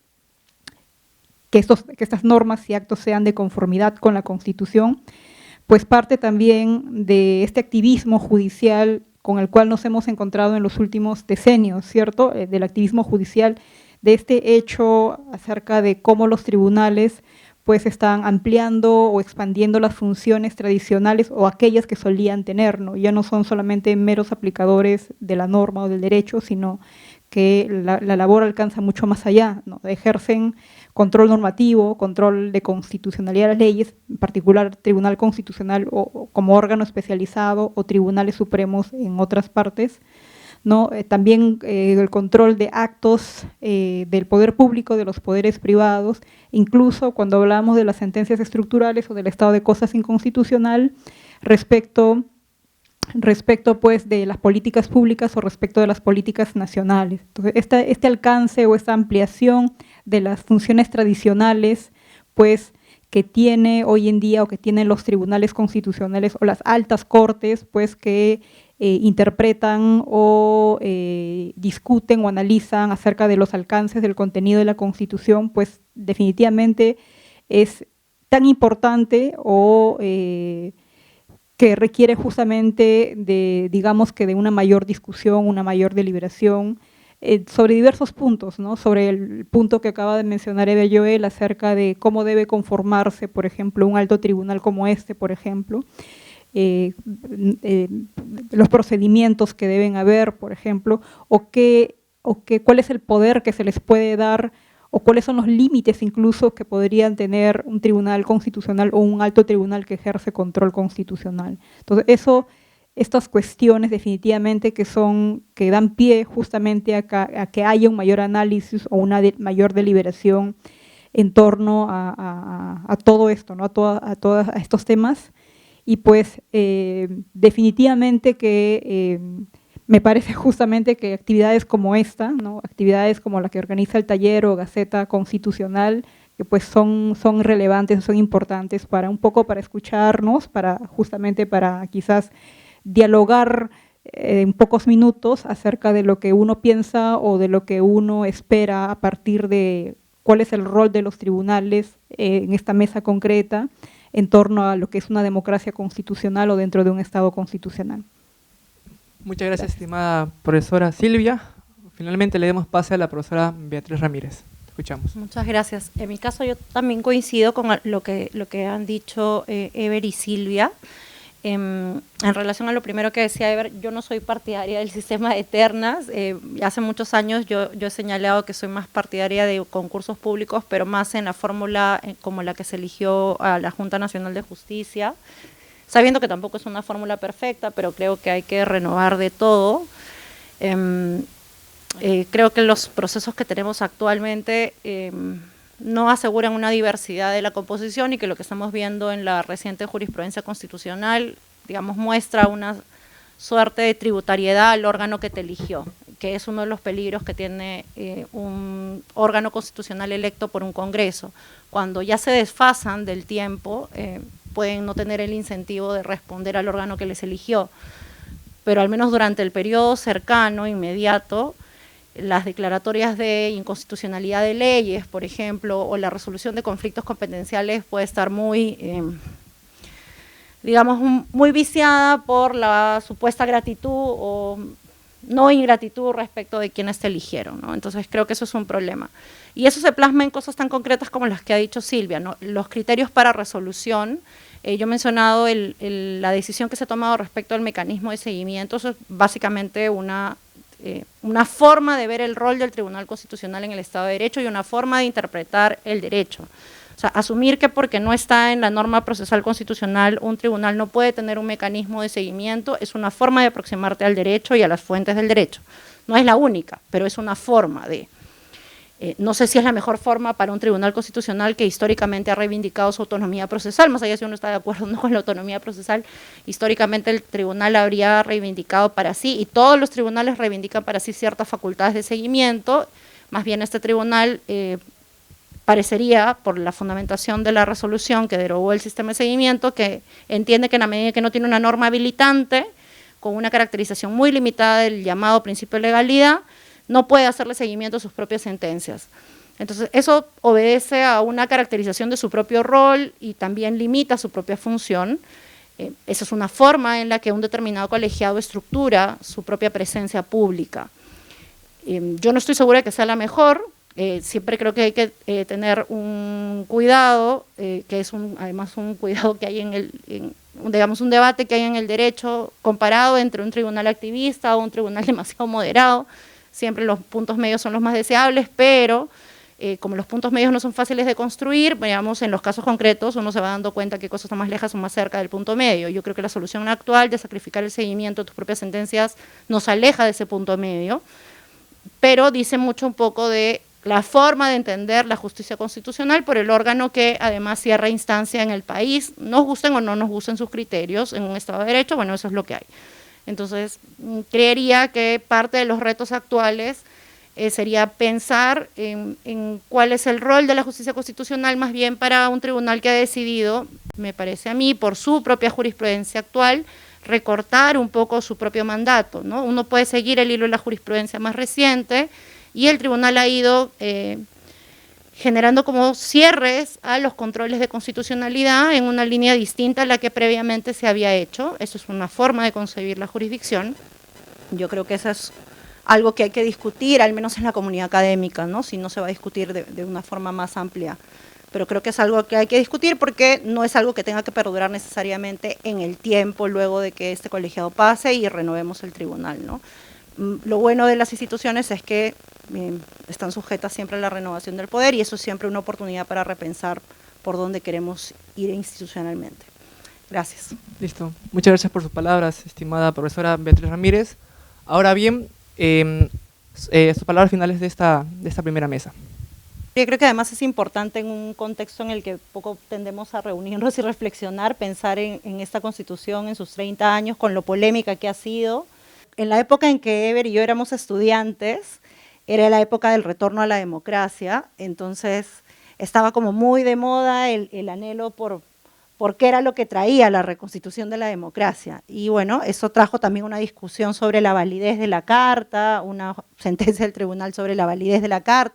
que estas normas y actos sean de conformidad con la Constitución, pues parte también de este activismo judicial con el cual nos hemos encontrado en los últimos decenios, ¿cierto? Del activismo judicial, de este hecho acerca de cómo los tribunales pues están ampliando o expandiendo las funciones tradicionales o aquellas que solían tener, ¿no? Ya no son solamente meros aplicadores de la norma o del derecho, sino que la labor alcanza mucho más allá, ¿no? Ejercen control normativo, control de constitucionalidad de las leyes, en particular Tribunal Constitucional o como órgano especializado o tribunales supremos en otras partes, ¿no? También el control de actos del poder público, de los poderes privados, incluso cuando hablamos de las sentencias estructurales o del estado de cosas inconstitucional respecto pues de las políticas públicas o respecto de las políticas nacionales. Entonces, este alcance o esta ampliación de las funciones tradicionales, pues, que tiene hoy en día o que tienen los tribunales constitucionales o las altas cortes, pues, que interpretan o discuten o analizan acerca de los alcances del contenido de la Constitución, pues, definitivamente es tan importante o que requiere justamente de, digamos que de una mayor discusión, una mayor deliberación sobre diversos puntos, ¿no? Sobre el punto que acaba de mencionar Eber Joel acerca de cómo debe conformarse, por ejemplo, un alto tribunal como este, por ejemplo, los procedimientos que deben haber, por ejemplo, cuál es el poder que se les puede dar o cuáles son los límites incluso que podrían tener un tribunal constitucional o un alto tribunal que ejerce control constitucional. Entonces, estas cuestiones definitivamente que dan pie justamente a que haya un mayor análisis o una mayor deliberación en torno a todo esto, ¿no? a todos estos temas. Y pues definitivamente que me parece justamente que actividades como esta, ¿no? Actividades como la que organiza el taller o Gaceta Constitucional, que pues son relevantes, son importantes para un poco para escucharnos, justamente para quizás dialogar en pocos minutos acerca de lo que uno piensa o de lo que uno espera a partir de cuál es el rol de los tribunales en esta mesa concreta en torno a lo que es una democracia constitucional o dentro de un Estado constitucional. Muchas gracias, estimada profesora Silvia. Finalmente le demos pase a la profesora Beatriz Ramírez. Escuchamos. Muchas gracias. En mi caso yo también coincido con lo que han dicho Eber y Silvia. En relación a lo primero que decía Eber, yo no soy partidaria del sistema de ternas. Hace muchos años yo he señalado que soy más partidaria de concursos públicos, pero más en la fórmula como la que se eligió a la Junta Nacional de Justicia, sabiendo que tampoco es una fórmula perfecta, pero creo que hay que renovar de todo. Creo que los procesos que tenemos actualmente no aseguran una diversidad de la composición y que lo que estamos viendo en la reciente jurisprudencia constitucional, digamos, muestra una suerte de tributariedad al órgano que te eligió, que es uno de los peligros que tiene un órgano constitucional electo por un Congreso. Cuando ya se desfasan del tiempo, pueden no tener el incentivo de responder al órgano que les eligió, pero al menos durante el periodo cercano, inmediato, las declaratorias de inconstitucionalidad de leyes, por ejemplo, o la resolución de conflictos competenciales puede estar muy, digamos, muy viciada por la supuesta gratitud o no ingratitud respecto de quienes te eligieron, ¿no? Entonces creo que eso es un problema. Y eso se plasma en cosas tan concretas como las que ha dicho Silvia, ¿no? Los criterios para resolución. Yo he mencionado la decisión que se ha tomado respecto al mecanismo de seguimiento. Eso es básicamente una forma de ver el rol del Tribunal Constitucional en el Estado de Derecho y una forma de interpretar el derecho. O sea, asumir que porque no está en la norma procesal constitucional un tribunal no puede tener un mecanismo de seguimiento es una forma de aproximarte al derecho y a las fuentes del derecho. No es la única, pero es una forma de. No sé si es la mejor forma para un tribunal constitucional que históricamente ha reivindicado su autonomía procesal, más allá si uno está de acuerdo o no con la autonomía procesal, históricamente el tribunal habría reivindicado para sí, y todos los tribunales reivindican para sí ciertas facultades de seguimiento. Más bien este tribunal parecería, por la fundamentación de la resolución que derogó el sistema de seguimiento, que entiende que en la medida que no tiene una norma habilitante, con una caracterización muy limitada del llamado principio de legalidad, no puede hacerle seguimiento a sus propias sentencias. Entonces, eso obedece a una caracterización de su propio rol y también limita su propia función. Esa es una forma en la que un determinado colegiado estructura su propia presencia pública. Yo no estoy segura de que sea la mejor. Siempre creo que hay que tener un cuidado, que es además un cuidado que hay digamos un debate que hay en el derecho comparado entre un tribunal activista o un tribunal demasiado moderado. Siempre los puntos medios son los más deseables, pero como los puntos medios no son fáciles de construir, veamos en los casos concretos uno se va dando cuenta que cosas están más lejas o más cerca del punto medio. Yo creo que la solución actual de sacrificar el seguimiento de tus propias sentencias nos aleja de ese punto medio, pero dice mucho un poco de la forma de entender la justicia constitucional por el órgano que además cierra instancia en el país, nos gusten o no nos gusten sus criterios en un Estado de Derecho, bueno, eso es lo que hay. Entonces, creería que parte de los retos actuales sería pensar en cuál es el rol de la justicia constitucional más bien para un tribunal que ha decidido, me parece a mí, por su propia jurisprudencia actual, recortar un poco su propio mandato, ¿no? Uno puede seguir el hilo de la jurisprudencia más reciente y el tribunal ha ido generando como cierres a los controles de constitucionalidad en una línea distinta a la que previamente se había hecho. Eso es una forma de concebir la jurisdicción. Yo creo que eso es algo que hay que discutir, al menos en la comunidad académica, ¿no? Si no se va a discutir de una forma más amplia. Pero creo que es algo que hay que discutir porque no es algo que tenga que perdurar necesariamente en el tiempo luego de que este colegiado pase y renovemos el tribunal, ¿no? Lo bueno de las instituciones es que están sujetas siempre a la renovación del poder y eso es siempre una oportunidad para repensar por dónde queremos ir institucionalmente. Gracias. Listo. Muchas gracias por sus palabras, estimada profesora Beatriz Ramírez. Ahora bien, sus palabras finales de esta primera mesa. Yo creo que además es importante en un contexto en el que poco tendemos a reunirnos y reflexionar, pensar en esta Constitución en sus 30 años, con lo polémica que ha sido. En la época en que Ever y yo éramos estudiantes, era la época del retorno a la democracia, entonces estaba como muy de moda el anhelo por qué era lo que traía la reconstitución de la democracia. Y bueno, eso trajo también una discusión sobre la validez de la Carta, una sentencia del tribunal sobre la validez de la Carta,